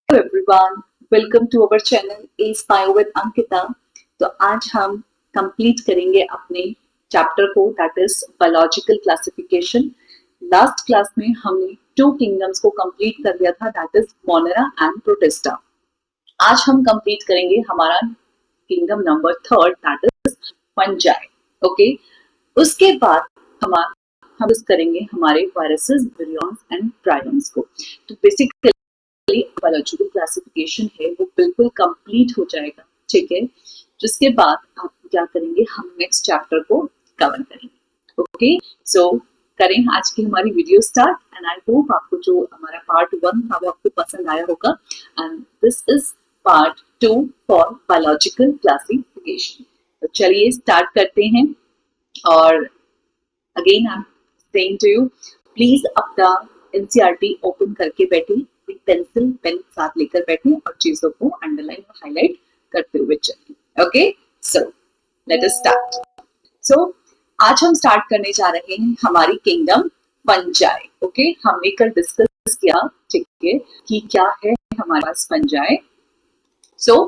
Hello everyone, welcome to our channel S bio with Ankita. तो आज हम कंप्लीट करेंगे अपने चैप्टर को, that is biological classification. Last class में हमने टू किंगडम्स को कंप्लीट कर दिया था, that is monera and protista. आज हम कंप्लीट करेंगे हमारा kingdom number third, that is fungi. Okay, उसके बाद हम करेंगे हमारे वायरसेस, विरियंस एंड प्रायंस को। तो बेसिकली बायोलॉजिकल क्लासिफिकेशन है वो बिल्कुल कंप्लीट हो जाएगा, ठीक है। जिसके बाद आप क्या करेंगे, हम नेक्स्ट चैप्टर को कवर करेंगे। ओके, सो करें आज की हमारी video start. And I hope आपको जो हमारा पार्ट 1 था वो आपको पसंद आया होगा। And this is part 2 for biological classification. तो चलिए स्टार्ट करते हैं। और again I am saying to you, please अपना एनसीईआरटी ओपन करके बैठे, पेंसिल पेन साथ लेकर बैठे और चीजों को अंडरलाइन और हाईलाइट करते हुए चलिए। Okay, so let us start. So आज हम स्टार्ट करने जा रहे हैं हमारी किंगडम फंजाई। ओके, हमने कल डिस्कस किया, ठीक है, कि क्या है हमारे पास फंजाई। सो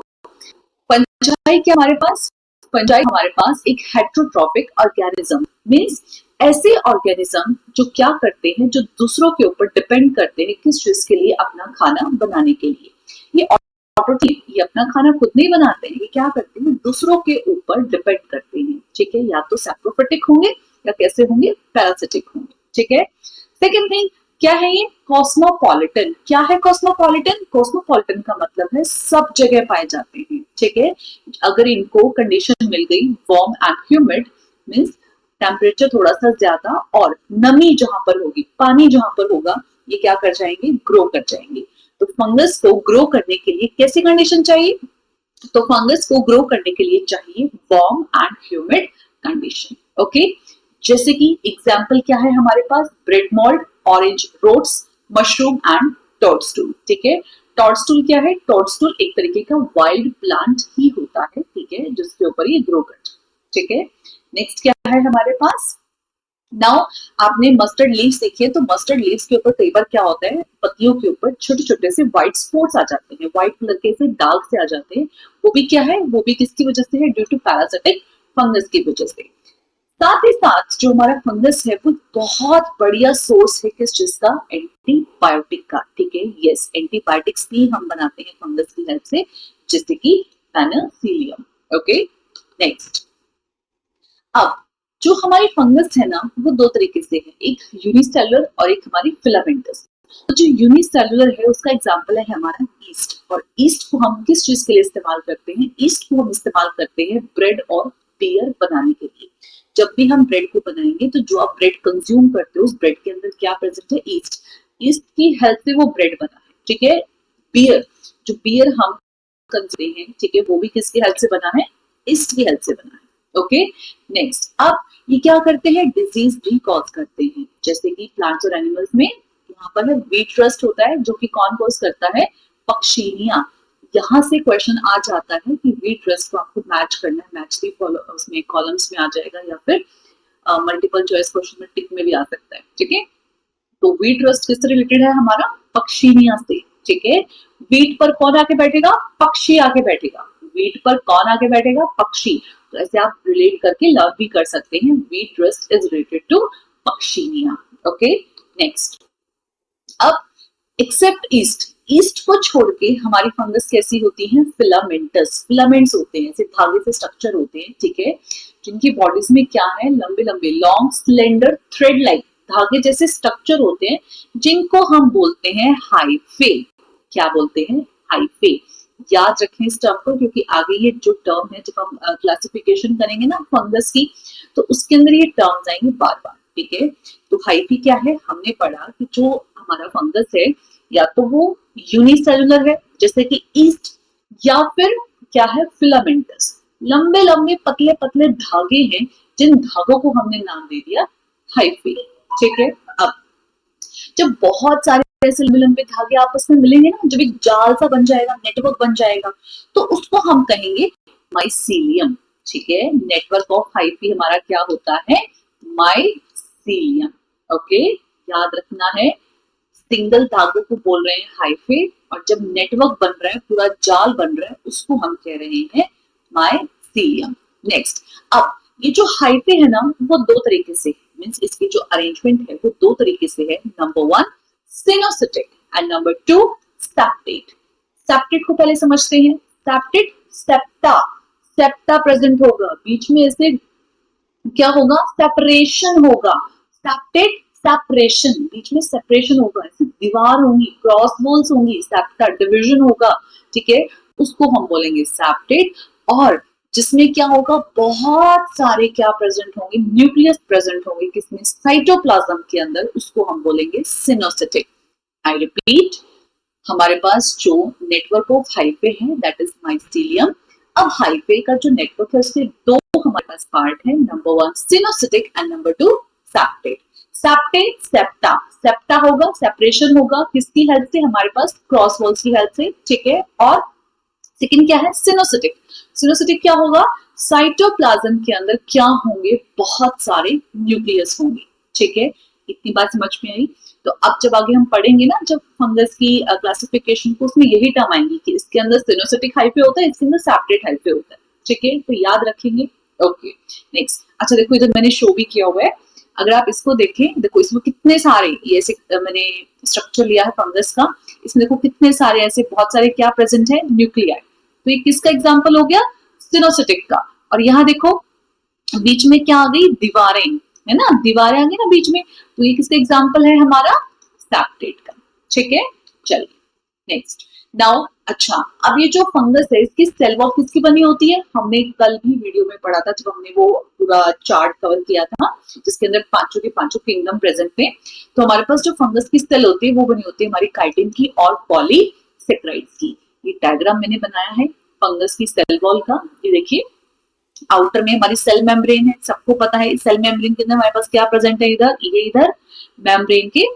फंजाई क्या हमारे पास, फंजाई हमारे पास एक हेट्रोट्रॉपिक ऑर्गेनिज्म, मींस ऐसे ऑर्गेनिज्म जो क्या करते हैं, जो दूसरों के ऊपर डिपेंड करते हैं किस चीज के लिए, अपना खाना बनाने के लिए। ये ये अपना खाना खुद नहीं बनाते हैं, ये क्या करते हैं, दूसरों के ऊपर डिपेंड करते हैं, ठीक है। या तो सैप्रोफिटिक होंगे या कैसे होंगे, पैरासिटिक होंगे, ठीक है। सेकेंड थिंग क्या है, ये कॉस्मोपॉलिटन। क्या है कॉस्मोपॉलिटन? कॉस्मोपॉलिटन का मतलब है सब जगह पाए जाते हैं, ठीक है। अगर इनको कंडीशन मिल गई warm and humid, means temperature थोड़ा सा ज्यादा और नमी जहां पर होगी, पानी जहां पर होगा, ये क्या कर जाएंगे, ग्रो कर जाएंगे। तो फंगस को ग्रो करने के लिए कैसी कंडीशन चाहिए? तो फंगस को ग्रो करने के लिए चाहिए warm and humid condition. Okay, जैसे कि एग्जांपल क्या है हमारे पास, bread mould, orange rots, mushroom and toadstool, ठीक है। टॉडस्टूल क्या है? टॉडस्टूल एक तरीके का वाइल्ड प्लांट ही होता है, ठीक है, जिसके ऊपर ये ग्रो करता है, ठीक है। नेक्स्ट क्या है हमारे पास, नाउ आपने मस्टर्ड लीव्स देखी है, तो मस्टर्ड लीव्स के ऊपर कई बार क्या होता है, पत्तियों के ऊपर छोटे छोटे से व्हाइट स्पॉट्स आ जाते हैं, व्हाइट कलर के से दाग से आ जाते हैं। वो भी क्या है, वो भी किसकी वजह से है, ड्यू टू पैरासिटिक फंगस की वजह से। साथ ही साथ जो हमारा फंगस है वो बहुत बढ़िया सोर्स है किस चीज का, एंटीबायोटिक का, ठीक है। यस, एंटीबायोटिक्स भी हम बनाते हैं फंगस की हेल्प से, जैसे कि पेनिसिलियम। Okay, next. अब जो हमारी फंगस है ना, वो दो तरीके से है, एक यूनिसेलुलर और एक हमारी फिलामेंटस। तो जो यूनिसेलुलर है उसका एग्जांपल है हमारा ईस्ट। और ईस्ट को हम किस चीज के लिए इस्तेमाल करते हैं? ईस्ट को हम इस्तेमाल करते हैं ब्रेड और बियर बनाने के लिए। जब भी हम ब्रेड को बनाएंगे तो जो आप ब्रेड कंज्यूम करते हो, उस ब्रेड के अंदर क्या प्रेजेंट है, ईस्ट। ईस्ट की हेल्प से वो ब्रेड बना है, ठीक है। बियर, जो बियर हम करते हैं, ठीक है, वो भी किसकी हेल्प से बना है, ईस्ट की हेल्प से बना है। Okay, next. अब ये क्या करते हैं, डिजीज भी कॉज करते हैं, जैसे कि प्लांट्स और एनिमल्स में यहाँ पर है वीट रस्ट होता है, जो कि कौन कॉज करता है, पक्षिनिया। यहाँ से क्वेश्चन आ जाता है कि वीट रस्ट को आपको मैच करना है, मैच दी उसमें कॉलम्स में आ जाएगा, या फिर मल्टीपल चॉइस क्वेश्चन में टिक में भी आ सकता है, ठीक है। तो वीट रस्ट किससे रिलेटेड है हमारा, पक्षिनिया से, ठीक है। वीट पर कौन आके बैठेगा, पक्षी आके बैठेगा। वीट पर कौन आके बैठेगा, पक्षी। तो ऐसे आप रिलेट करके लर्न भी कर सकते हैं, wheat rust is related to Puccinia. Okay, next. अब एक्सेप्ट ईस्ट, ईस्ट को छोड़ के हमारी फंगस कैसी होती है, फिलामेंटस। फिलामेंट्स होते हैं, ऐसे धागे से स्ट्रक्चर होते हैं, ठीक है, जिनकी बॉडीज में क्या है, लंबे लंबे लॉन्ग स्लेंडर थ्रेड लाइक धागे जैसे स्ट्रक्चर होते हैं, जिनको हम बोलते हैं हाइफे। क्या बोलते हैं, हाइफे। याद रखें इस टर्म को, क्योंकि आगे ये जो टर्म है, जब हम क्लासिफिकेशन करेंगे ना फंगस की, तो उसके अंदर ये टर्म्स आएंगे बार बार, ठीक है। तो हाइफी क्या है, हमने पढ़ा कि जो हमारा फंगस है, या तो वो यूनिसेलुलर है जैसे कि ईस्ट, या फिर क्या है, फिलामेंटस। लंबे लंबे पतले पतले धागे हैं, जिन धागों को हमने नाम दे दिया हाइफी, ठीक है। अब जब बहुत सारे ऐसे लंबे लंबे धागे आपस में मिलेंगे ना, जब एक जाल सा बन जाएगा, नेटवर्क बन जाएगा, तो उसको हम कहेंगे माइसीलियम, ठीक है। नेटवर्क ऑफ हाइफी हमारा क्या होता है, माइसीलियम। ओके, याद रखना है, सिंगल धागों को बोल रहे हैं हाइफे, और जब नेटवर्क बन रहा है, पूरा जाल बन रहा है, उसको हम कह रहे हैं माइसीलियम। नेक्स्ट, अब ये जो हाइफे है ना, वो दो तरीके से, मींस इसकी जो अरेंजमेंट है वो दो तरीके से है। Number one coenocytic and number two septate. Septate को पहले समझते हैं। सेप्टेट, सेप्टा, सेप्टा प्रेजेंट होगा, बीच में ऐसे क्या होगा, सेपरेशन होगा। सेप्टेट सेपरेशन, बीच में सेपरेशन होगा, ऐसे दीवार होंगी, क्रॉस वॉल्स होंगी, सेप्टा डिवीजन होगा, ठीक है, उसको हम बोलेंगे सेप्टेट। और जिसमें क्या होगा, बहुत सारे क्या प्रेजेंट होंगे, न्यूक्लियस प्रेजेंट होंगे, किसमें, साइटोप्लाज्म के अंदर, उसको हम बोलेंगे सिनोसिटिक। आई रिपीट, हमारे पास जो नेटवर्क ऑफ हाइफे है दैट इज माइसीलियम। अब हाइफे का जो नेटवर्क है उसके दो हमारे पास पार्ट है, number one coenocytic and number two septate. Septate, septa, septa होगा, सेपरेशन होगा, किसकी हेल्प से, हमारे पास क्रॉस वॉल्स की हेल्प से, ठीक है। और सेकंड क्या है, सिनोसिटिक। सिनोसिटिक क्या होगा, साइटोप्लाज्म के अंदर क्या होंगे, बहुत सारे न्यूक्लियस होंगे, ठीक है। इतनी बात समझ में आई। तो अब जब आगे हम पढ़ेंगे ना, जब फंगस की क्लासिफिकेशन को, उसमें यही टर्म आएंगी कि इसके अंदर सिनोसिटिक हाइफे होता है, इसके अंदर सेप्टेट हाइफे होता है, ठीक है, तो याद रखेंगे। Okay, next. अच्छा देखो, इधर मैंने शो भी किया हुआ है, अगर आप इसको देखें, देखो इसमें कितने सारे ये ऐसे मैंने स्ट्रक्चर लिया है फंगस का, इसमें देखो कितने सारे ऐसे बहुत सारे क्या प्रेजेंट है, न्यूक्लियाई। तो ये किसका एग्जाम्पल हो गया, सिनोसिटिक का। और यहाँ देखो बीच में क्या आ गई, दीवारें, है ना, दीवारें आ गई ना बीच में, तो ये किसका एग्जाम्पल है, हमारा सेप्टेट का, ठीक है। चलिए नेक्स्ट। नाउ अच्छा, अब ये जो फंगस है इसकी सेल वॉल किसकी बनी होती है, हमने कल भी वीडियो में पढ़ा था जब हमने वो पूरा चार्ट कवर किया था जिसके अंदर पांचों के पांचों किंगडम प्रेजेंट थे। तो हमारे पास जो फंगस की सेल होती है वो बनी होती है हमारी काइटिन की और पॉलीसेक्राइड्स की। ये डायग्राम मैंने बनाया है फंगस की सेल वॉल का। ये देखिए, आउटर में हमारी सेल मेम्ब्रेन है, सबको पता है सेल मेम्ब्रेन के अंदर हमारे पास क्या प्रेजेंट है, इधर मेम्ब्रेन के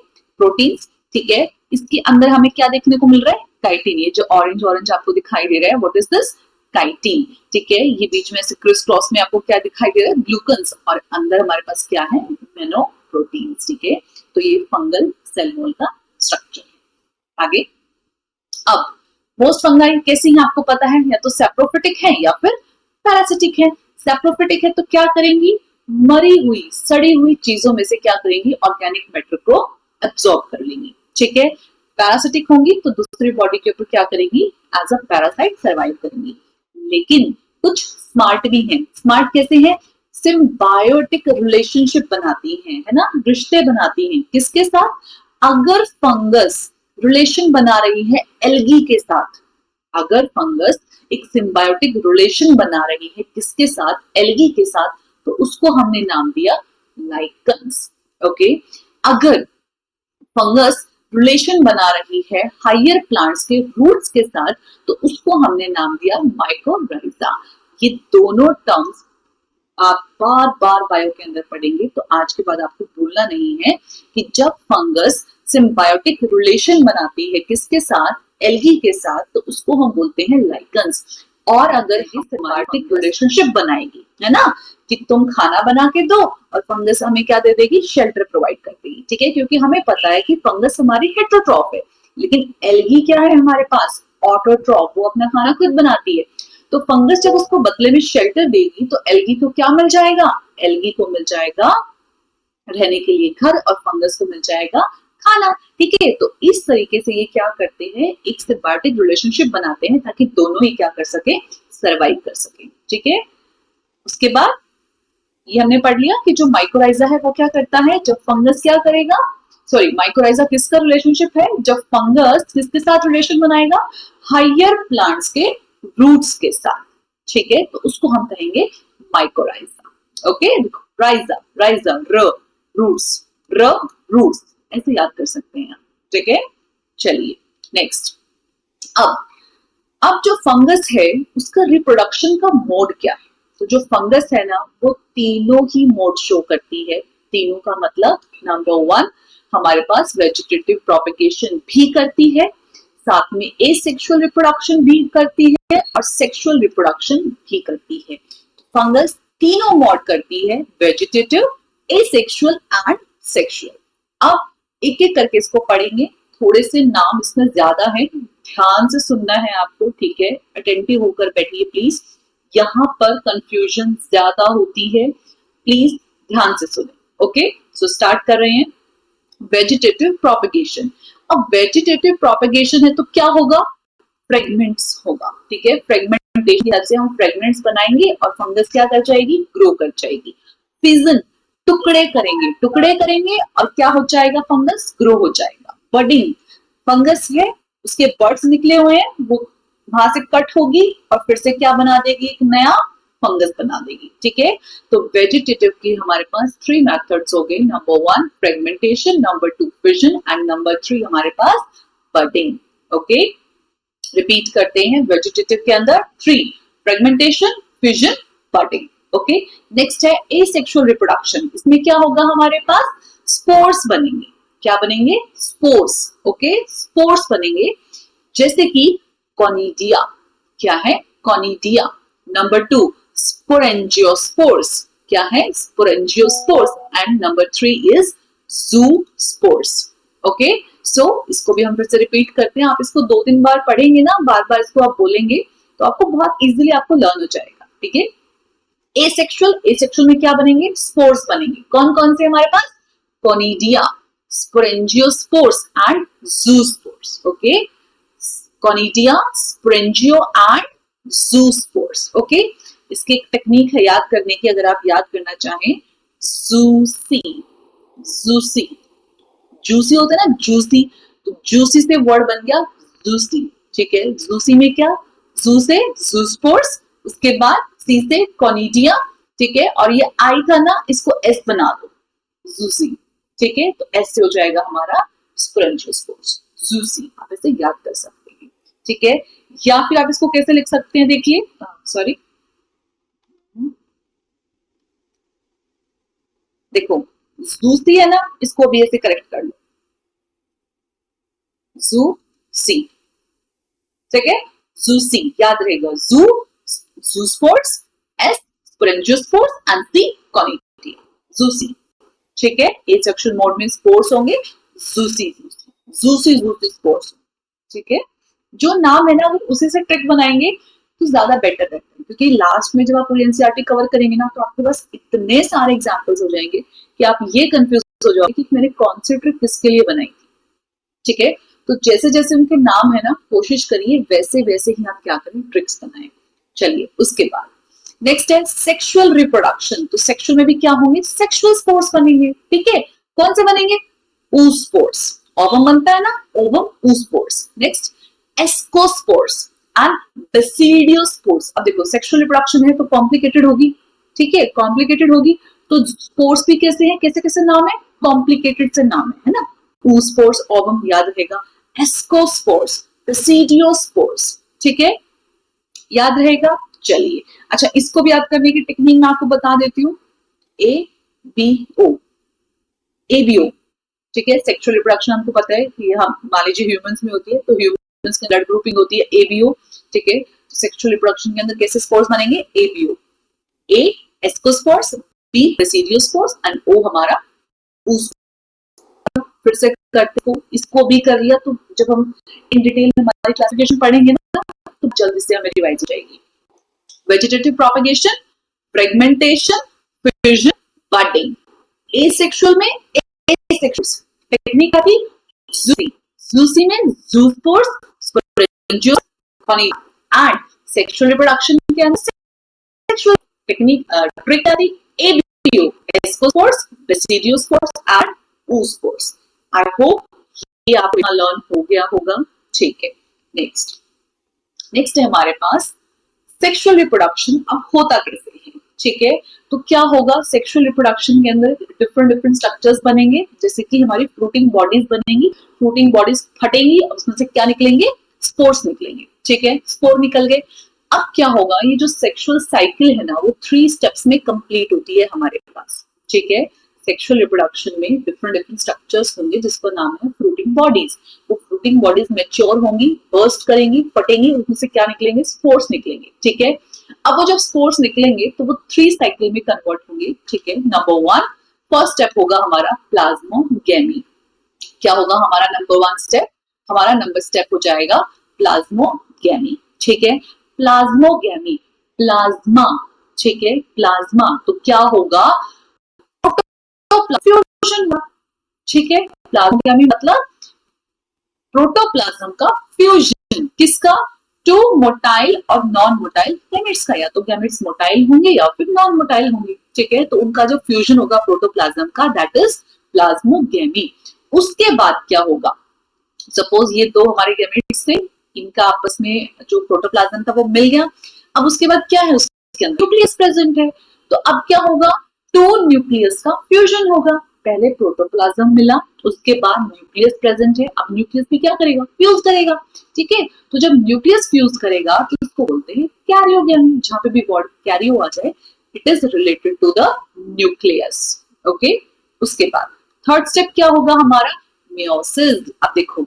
प्रोटीन्स, ठीक है। इसके अंदर हमें क्या देखने को मिल रहा है, काइटिन। ये जो ऑरेंज ऑरेंज आपको दिखाई दे रहा है, व्हाट इज दिस, काइटिन, ठीक है। ये बीच में से क्रिस क्रॉस में आपको क्या दिखाई दे रहा है, ग्लूकन्स, और अंदर हमारे पास क्या है, मेनोप्रोटीन्स, ठीक है। तो ये फंगल सेल वॉल का स्ट्रक्चर है। आगे, अब मोस्ट फंगाई कैसी है आपको पता है, या तो सेप्रोफिटिक है या फिर पैरासिटिक है। सेप्रोफिटिक है तो क्या करेंगी, मरी हुई सड़ी हुई चीजों में से क्या करेंगी, ऑर्गेनिक मैटर को एब्सॉर्ब कर लेंगी, ठीक है। पैरासिटिक होंगी तो दूसरी बॉडी के ऊपर क्या करेंगी, एज अ पैरासाइट सर्वाइव करेंगी। लेकिन कुछ स्मार्ट भी हैं। स्मार्ट कैसे हैं, सिम्बायोटिक रिलेशनशिप बनाती हैं, है ना, रिश्ते बनाती हैं किसके साथ, अगर फंगस रिलेशन बना रही है एल्गी के साथ, अगर फंगस एक सिम्बायोटिक रिलेशन बना रही है किसके साथ, एल्गी के साथ, तो उसको हमने नाम दिया लाइकन्स, ओके। अगर फंगस रिलेशन बना रही है हायर प्लांट्स के रूट्स के साथ, तो उसको हमने नाम दिया माइकोराइजा। ये दोनों टर्म्स आप बार बार बायो के अंदर पढ़ेंगे, तो आज के बाद आपको भूलना नहीं है कि जब फंगस सिम्बायोटिक रिलेशन बनाती है किसके साथ, एल्गी के साथ, तो उसको हम बोलते हैं लाइकन्स। और अगर ये सिम्बायोटिक रिलेशनशिप बनाएगी, है ना, कि तुम खाना बना के दो और फंगस हमें क्या दे देगी, शेल्टर प्रोवाइड कर देगी, ठीक है। क्योंकि हमें पता है कि फंगस हमारी हेटेरोट्रॉफ है, लेकिन एल्गी क्या है हमारे पास, ऑटोट्रॉफ, वो अपना खाना खुद बनाती है। तो फंगस जब उसको बदले में शेल्टर देगी तो एल्गी को क्या मिल जाएगा, एल्गी को मिल जाएगा रहने के लिए घर, और फंगस को मिल जाएगा खाना, ठीक है। तो इस तरीके से ये क्या करते हैं, एक सिम्बायोटिक रिलेशनशिप बनाते हैं ताकि दोनों ही क्या कर सके, सरवाइव कर सके, ठीक है। उसके बाद ये हमने पढ़ लिया कि जो माइकोराइजा है वो क्या करता है, जब फंगस क्या करेगा, सॉरी, माइकोराइजा किसका रिलेशनशिप है, जब फंगस किसके साथ रिलेशन बनाएगा, हायर प्लांट्स के रूट्स के साथ, ठीक है। तो उसको हम कहेंगे माइकोराइजा, ओके। राइजा, राइजा, र रूट्स, र रूट्स, ऐसे याद कर सकते हैं, ठीक है। चलिए नेक्स्ट। अब जो फंगस है उसका रिप्रोडक्शन का मोड क्या है, तो जो फंगस है ना वो तीनों ही मोड शो करती है। तीनों का मतलब, नंबर वन, हमारे पास वेजिटेटिव प्रोपेगेशन भी करती है, साथ में एसेक्सुअल रिप्रोडक्शन भी करती है और सेक्सुअल रिप्रोडक्शन भी करती है। फंगस तीनों मोड करती है, वेजिटेटिव, एसेक्सुअल एंड सेक्सुअल। अब एक एक करके इसको पढ़ेंगे थोड़े से नाम इसमें ज्यादा है, ध्यान से सुनना है आपको, ठीक है, अटेंटिव होकर बैठिए प्लीज, यहाँ पर कंफ्यूजन ज्यादा होती है, प्लीज ध्यान से सुने। ओके, सो स्टार्ट कर रहे हैं। Vegetative propagation. अब वेजिटेटिव प्रोपेगेशन है तो क्या होगा, फ्रेगमेंट्स होगा, ठीक है, फ्रेगमेंटेशन की हेल्प से हम फ्रेगमेंट्स बनाएंगे और फंगस क्या कर जाएगी, ग्रो कर जाएगी। फिजन, टुकड़े करेंगे, टुकड़े करेंगे और क्या हो जाएगा, फंगस ग्रो हो जाएगा। बडिंग, फंगस है उसके बर्ड्स निकले हुए हैं, वो वहां से कट होगी और फिर से क्या बना देगी, एक नया फंगस बना देगी, ठीक है। तो वेजिटेटिव की हमारे पास 3 मेथड्स हो गए, number 1 fragmentation, number 2 fission and number 3 हमारे पास बडिंग। ओके, रिपीट करते हैं, वेजिटेटिव के अंदर 3, fragmentation, fission, budding. Okay, next है एसेक्सुअल रिप्रोडक्शन। इसमें क्या होगा, हमारे पास स्पोर्स बनेंगे। क्या बनेंगे, स्पोर्स। ओके, स्पोर्स बनेंगे, जैसे कि कॉनिडिया। क्या है, कॉनिडिया। Number 2 sporangiospores. क्या है, sporangiospores and number 3 is ज़ूस्पोर्स। Okay, सो इसको भी हम फिर से रिपीट करते हैं, आप इसको 2-3 बार पढ़ेंगे ना, बार बार इसको आप बोलेंगे तो आपको बहुत इजीली आपको लर्न हो जाएगा, ठीक है। एसेक्सुअल, एसेक्सुअल में क्या बनेंगे, स्पोर्स बनेंगे। कौन कौन से हमारे पास, conidia, sporangiospores and zoospores. Okay, conidia, sporangio and zoospores. Okay, इसकी एक टेक्निक है याद करने की, अगर आप याद करना चाहें, जूसी, जूसी, जूसी होता है ना, जूसी, तो जूसी से वर्ड बन गया जूसी, ठीक है। जूसी में क्या, जू से ज़ूस्पोर्स, उसके बाद सी से कॉनिडिया, ठीक है, और ये आई था ना, इसको एस बना दो, जूसी, ठीक है, तो एस से हो जाएगा हमारा स्पोरेंजियोस्पोर्स, जूसी। आप इसे याद कर सकते हैं, ठीक है। या फिर आप इसको कैसे लिख सकते हैं, देखिए, सॉरी, देखो जूसी है ना, इसको भी ऐसे करेक्ट कर लो, जूसी, ठीक है, जूसी याद रहेगा, zoospores, S sporangiospores and C conidia, juicy, ठीक है। एसेक्सुअल मोड में स्पोर्स होंगे, जूसी, जूसी, जूसी स्पोर्स, ठीक है। जो नाम है ना, अगर उसी से ट्रिक बनाएंगे तो ज्यादा बेटर रहता है, क्योंकि लास्ट में जब आप एनसीईआरटी कवर करेंगे ना, तो आपके पास इतने सारे एग्जांपल्स हो जाएंगे कि आप ये कंफ्यूज हो जाओगे कि मैंने कौन सी ट्रिक किसके लिए बनाई थी, ठीक है। तो जैसे जैसे उनके नाम है ना, कोशिश करिए वैसे वैसे ही आप क्या करें, ट्रिक्स बनाएं। चलिए, उसके बाद नेक्स्ट है सेक्सुअल रिप्रोडक्शन। तो सेक्सुअल में भी क्या होंगे, सेक्सुअल स्पोर्स बनेंगे, ठीक है। कौन से बनेंगे, oospores, ओवम बनता है ना, ovum, oospores। Next ascospores and basidiospores. अब देखो सेक्सुअल रिप्रोडक्शन है तो कॉम्प्लिकेटेड होगी, ठीक है, कॉम्प्लिकेटेड होगी, तो स्पोर्स भी कैसे हैं, कैसे कैसे नाम है, कॉम्प्लिकेटेड से नाम है ना। oospores, ओवम याद रहेगा, एस्कोस्पोर्स, बेसिडियोस्पोर्स, ठीक है, याद रहेगा। चलिए, अच्छा, इसको भी याद करने की टेक्निक मैं आपको बता देती हूँ, ABO, ABO, ठीक है। सेक्सुअल रिप्रोडक्शन हमको पता है कि हम मान लीजिए ह्यूमंस में होती है, तो ह्यूमंस की ब्लड ग्रुपिंग होती है ABO, ठीक है। सेक्सुअल रिप्रोडक्शन के अंदर कैसे स्पोर्स बनेंगे, ABO, A ascospores, B basidiospores and O हमारा oospores। फिर से करते हो, इसको भी कर लिया, तो जब हम इन डिटेल में हमारी क्लासिफिकेशन पढ़ेंगे ना, तो जल्दी से हमें रिवाइज हो जाएगी। Vegetative propagation, fragmentation, fission, budding. Asexual में एसेक्सुअल टेक्निक आती, जूसी, जूसी में ज़ूस्पोर्स, sporangiospores, conidia, and sexual reproduction के अंदर सेक्सुअल टेक्निक ट्रिक आती, ABO, ascospores, basidiospores and oospores। I hope ये आपका लर्न हो गया होगा, ठीक है। नेक्स्ट है हमारे पास सेक्सुअल रिप्रोडक्शन। अब होता कैसे है, ठीक है। तो क्या होगा, सेक्सुअल रिप्रोडक्शन के अंदर डिफरेंट डिफरेंट स्ट्रक्चर्स बनेंगे, जैसे कि हमारी फ्रूटिंग बॉडीज बनेंगी, फ्रूटिंग बॉडीज फटेंगी, उसमें से क्या निकलेंगे, स्पोर्स निकलेंगे, ठीक है, स्पोर निकल गए। अब क्या होगा, ये जो सेक्सुअल साइकिल है ना, वो 3 स्टेप्स में कंप्लीट होती है हमारे पास, ठीक है। सेक्सुअल रिप्रोडक्शन में डिफरेंट डिफरेंट स्ट्रक्चर्स होंगे, जिसका नाम है फ्रूटिंग बॉडीज। वो फ्रूटिंग बॉडीज मैच्योर होंगी, बर्स्ट करेंगी, फटेंगी, उसमें से क्या निकलेंगे, स्पोर्स निकलेंगे, ठीक है। अब वो जब स्पोर्स निकलेंगे तो वो 3 साइकिल में कन्वर्ट होंगे, ठीक है। नंबर 1 फर्स्ट स्टेप होगा हमारा प्लाज्मोगेमी, क्या होगा हमारा नंबर 1 स्टेप? हमारा नंबर स्टेप हो जाएगा प्लाज्मोगेमी। ठीक है, प्लाज्मोगेमी, प्लाज्मा, ठीक है, प्लाज्मा। तो क्या होगा? फ्यूजन। ठीक है, प्लाज्मोगेमी मतलब प्रोटोप्लाज्म का फ्यूजन। किसका? टू मोटाइल और नॉन मोटाइल गैमेट्स का। या तो गैमेट्स मोटाइल होंगे या फिर नॉन मोटाइल होंगे। ठीक है, तो उनका जो फ्यूजन होगा प्रोटोप्लाज्म का, दैट इज प्लाज्मोगेमी। उसके बाद क्या होगा? सपोज ये दो हमारे गैमेट्स थे, इनका आपस में जो प्रोटोप्लाज्म था वो मिल गया। अब उसके बाद क्या है? उसके अंदर न्यूक्लियस प्रेजेंट है। तो अब क्या होगा? टू न्यूक्लियस का फ्यूजन होगा। पहले प्रोटोप्लाज्म मिला, उसके बाद न्यूक्लियस प्रेजेंट है। अब न्यूक्लियस भी क्या करेगा? फ्यूज करेगा। ठीक है, तो जब न्यूक्लियस फ्यूज करेगा तो उसको बोलते हैं कैरियोगेमी। जहां पे भी वर्ड कैरियो आ जाए, it is related to the nucleus. Okay, उसके बाद थर्ड स्टेप क्या होगा हमारा? मियोसिस। अब देखो,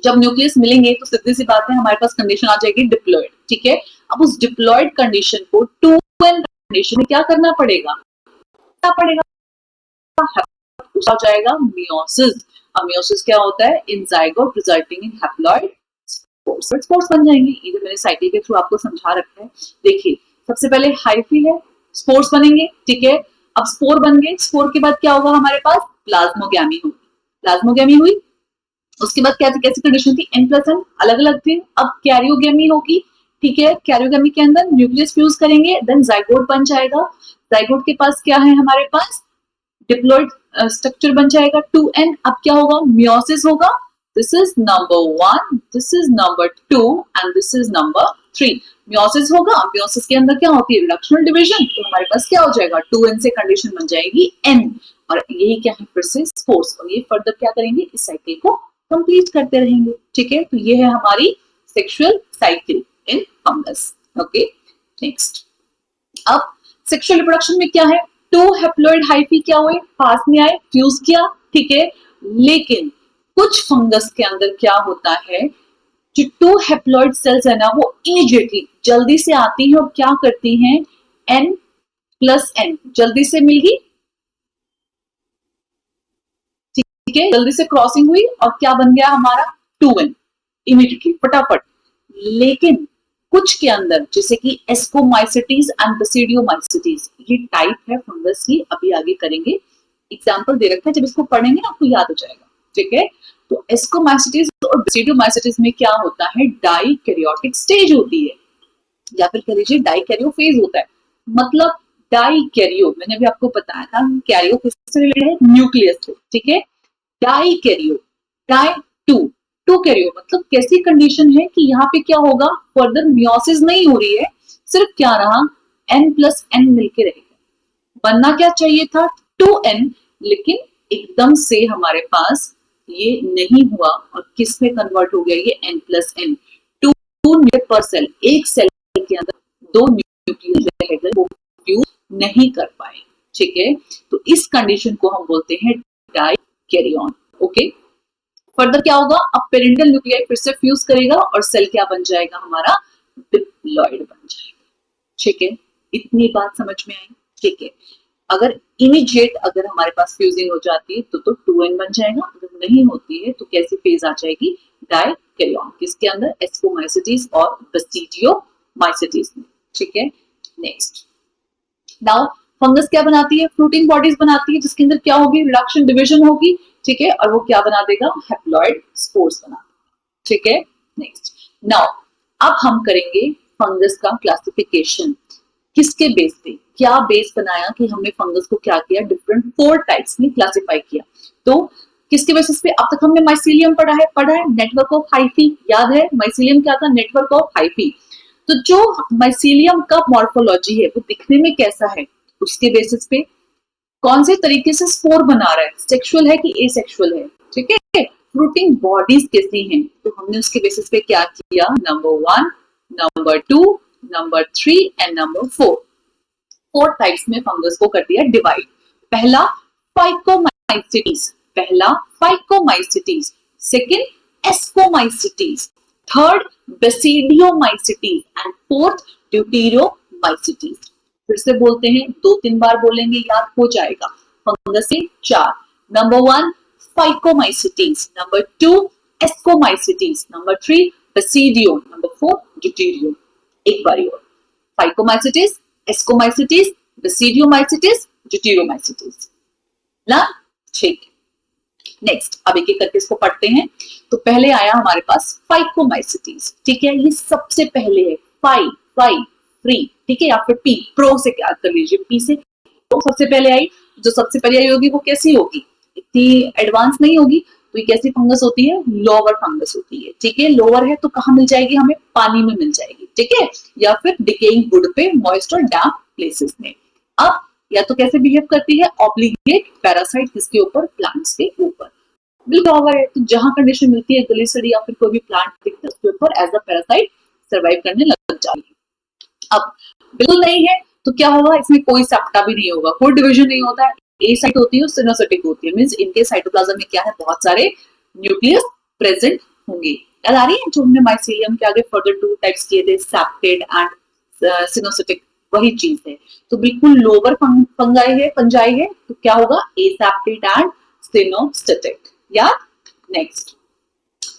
जब न्यूक्लियस मिलेंगे तो सीधी सी बात है हमारे पास कंडीशन आ जाएगी डिप्लॉयड। ठीक है, अब उस डिप्लॉयड कंडीशन को 2n कंडीशन में क्या करना पड़ेगा? हो जाएगा मियोसिस। अब मियोसिस क्या होता है? इन zygote resulting in haploid spores. Spores बन जाएंगे। ये मैंने साइकिल के थ्रू आपको समझा रखा है। देखिए, सबसे पहले हाइफी है, स्पोर्स बनेंगे। ठीक है, अब स्पोर बन गए, स्पोर के बाद क्या होगा हमारे पास? प्लाज्मोगेमी होगी। प्लाज्मोगेमी हुई, उसके बाद क्या कैसी कंडीशन थी? n+n अलग अलग थे। अब कैरियोगेमी होगी। ठीक है, कैरियोगेमी के अंदर न्यूक्लियस फ्यूज करेंगे, देन जाइगोट बन जाएगा। जाइगोट के पास क्या है हमारे पास? डिप्लॉयड स्ट्रक्चर बन जाएगा 2n। अब क्या होगा? मियोसिस होगा। This is number 1, this is number 2 and this is number 3। Meiosis होगा, मियोसिस के अंदर क्या होती है? Reductional division. तो हमारे पास क्या हो जाएगा? 2n से कंडीशन बन जाएगी n। और यही क्या है? फिर से स्पोर्स। और ये फर्दर क्या करेंगे? इस साइकिल को कंप्लीट करते रहेंगे। ठीक है, तो ये है हमारी sexual cycle in fungus. Okay, next. अब सेक्सुअल रिप्रोडक्शन में क्या है? टू हैप्लॉइड हाइफी क्या हुए? पास में आए, फ्यूज किया। ठीक है, लेकिन कुछ फंगस के अंदर क्या होता है? जो टू हैप्लॉइड सेल्स है ना, वो इमीडिएटली जल्दी से आती है और क्या करती हैं? n+n जल्दी से मिल गई। ठीक है, जल्दी से क्रॉसिंग हुई और क्या बन गया हमारा? 2n इमीडिएटली, फटाफट। लेकिन कुछ के अंदर, जैसे कि एस्कोमाइसिटीज एंड बसीडियोमाइसिटीज, ये टाइप है फंगस की, अभी आगे करेंगे। एग्जांपल दे रखा है, जब इसको पढ़ेंगे ना आपको याद हो जाएगा। ठीक है, तो एस्कोमाइसिटीज और बसीडियोमाइसिटीज में क्या होता है? डाइकैरियोटिक स्टेज होती है, या फिर कह लीजिए डाइकैरियो फेज होता है। मतलब डाइकैरियो, मैंने अभी आपको बताया था कैरियो किससे रिलेटेड है? न्यूक्लियस से। ठीक है, डाइकैरियो, डाई टू कैरियो मतलब कैसी कंडीशन है कि यहाँ पे क्या होगा? फर्दर मियोसिस नहीं हो रही है, सिर्फ क्या रहा? n+n मिलके रहेगा। बनना क्या चाहिए था? 2n, लेकिन एकदम से हमारे पास ये नहीं हुआ और किस में कन्वर्ट हो गया? ये n+n। 2 न्यूक्लियस पर सेल, एक सेल के अंदर 2 न्यूक्लियस रह गए, वो फ्यूज नहीं कर पाए। ठीक है, तो इस कंडीशन को हम बोलते हैं डाइकैरियन। ओके, फर्दर क्या होगा? अब पेरेंटल न्यूक्लियाई फिर से फ्यूज करेगा और सेल क्या बन जाएगा हमारा? डिप्लॉयड बन जाएगा। ठीक है, इतनी बात समझ में आई? ठीक है, अगर इमीडिएट अगर हमारे पास फ्यूजिंग हो जाती है तो 2n बन जाएगा। अगर नहीं होती है तो कैसी फेज आ जाएगी? डाइकैरियन। किसके अंदर? एस्कोमाइसिटीज और बसीडियोमाइसिटीज में। ठीक है, नेक्स्ट। नाउ फंगस क्या बनाती है? फ्रूटिंग बॉडीज बनाती है, जिसके अंदर क्या होगी? रिडक्शन डिवीजन होगी। ठीक है, और वो क्या बना देगा? हैप्लॉइड स्पोर्स बना देगा। ठीक है, नेक्स्ट। नाउ अब हम करेंगे फंगस का क्लासिफिकेशन। किसके बेस पे? क्या बेस बनाया कि हमने फंगस को क्या किया? डिफरेंट 4 टाइप्स में क्लासिफाई किया। तो किसके बेसिस पे? अब तक हमने माइसीलियम पढ़ा है नेटवर्क ऑफ हाइफी। याद है माइसीलियम क्या था? Network of hyphae. तो जो माइसीलियम का मॉर्फोलॉजी है वो दिखने में कैसा है, उसके बेसिस पे कौन से तरीके से स्पोर बना रहा है, सेक्सुअल है कि एसेक्सुअल है। ठीक है, फ्रूटिंग बॉडीज कैसी हैं, तो हमने उसके बेसिस पे क्या किया? Number 1, number 2, number 3 and number 4। 4 types में फंगस को कर दिया डिवाइड। पहला phycomycetes, second ascomycetes, third basidiomycetes and fourth deuteromycetes. फिर से बोलते हैं, 2-3 बार बोलेंगे, याद हो जाएगा। फंगस से 4। Number 1 phycomycetes, number 2 ascomycetes, number 3 basidium, number 4 deuterium. एक बारी और phycomycetes, ascomycetes, basidiomycetes, deuteriomycetes ना, ठीक। नेक्स्ट अब एक एक करके इसको पढ़ते हैं। तो पहले आया हमारे पास फाइकोमाइसिटीज, ठीक है, ये सबसे पहले है फ्री, ठीक है, या फिर पी प्रो से याद कर लीजिए, पी से तो सबसे पहले आई। जो सबसे पहले आई होगी वो कैसी होगी, इतनी एडवांस नहीं होगी। तो ये कैसी फंगस होती है, लोअर फंगस होती है, ठीक है। लोअर है तो कहाँ मिल जाएगी, हमें पानी में मिल जाएगी, ठीक है, या फिर डिकेइंग वुड पे, मॉइस्ट और डैम्प प्लेसेस में। अब या तो कैसे बिहेव करती है, ऑब्लिगेट पैरासाइट किसके ऊपर, प्लांट्स के ऊपर। बिल्कुल ओवर है, तो जहां कंडीशन मिलती है ग्लिसरी या फिर कोई भी प्लांट दिखता है उसके ऊपर एज अ पैरासाइट सर्वाइव करने लग जाती है। अब बिल्कुल नहीं है तो क्या होगा, इसमें कोई सेप्टा भी नहीं होगा, कोई डिवीजन नहीं होता है, ए साइट होती है और सिनोसिटिक होती है, मींस इनके साइटोप्लाज्म में क्या है, बहुत सारे न्यूक्लियस प्रेजेंट होंगे। याद आ रही है जो हमने माइसीलियम के आगे फर्दर 2 टाइप्स किए थे, सेप्टेड एंड सिनोसिटिक, वही चीज है। तो बिल्कुल लोअर फंजाई है तो क्या होगा, एसेप्टेड एंड सिनोसिटिक। या नेक्स्ट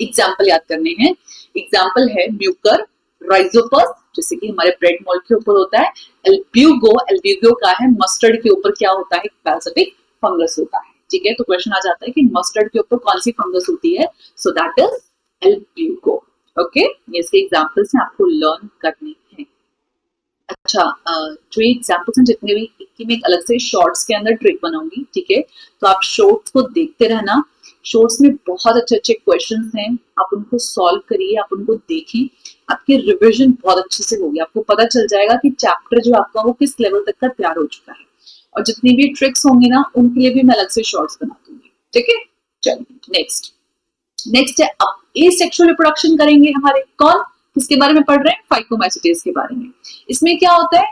एग्जांपल याद करने हैं, एग्जांपल है म्यूकर राइजोपस, जैसे कि हमारे ब्रेड मोल्ड के ऊपर होता है। एल्ब्यूगो का है मस्टर्ड के ऊपर क्या होता है, पैरासिटिक फंगस होता है, ठीक है। तो क्वेश्चन आ जाता है कि मस्टर्ड के ऊपर कौन सी फंगस होती है, so that is Albugo, okay. ये इसके एग्जांपल्स हैं, आपको लर्न करने हैं। अच्छा, जो एग्जाम्पल्स हैं जितने भी, इनकी मैं एक अलग से शॉर्ट्स के अंदर ट्रिक बनाऊंगी, ठीक है। तो आप शॉर्ट्स को देखते रहना, शॉर्ट्स में बहुत अच्छे अच्छे क्वेश्चंस हैं, आप उनको सॉल्व करिए, आप उनको देखें, आपकी रिवीजन बहुत अच्छे से होगी, आपको पता चल जाएगा कि चैप्टर जो आपका वो किस लेवल तक का तैयार हो चुका है। और जितनी भी ट्रिक्स होंगी ना उनके लिए भी मैं अलग से शॉर्ट्स बना दूंगी, ठीक है। चलिए नेक्स्ट है, अब एसेक्सुअल रिप्रोडक्शन करेंगे हमारे, कौन किसके बारे में पढ़ रहे हैं, फाइकोमाइसिटीज के बारे में। इसमें क्या होता है,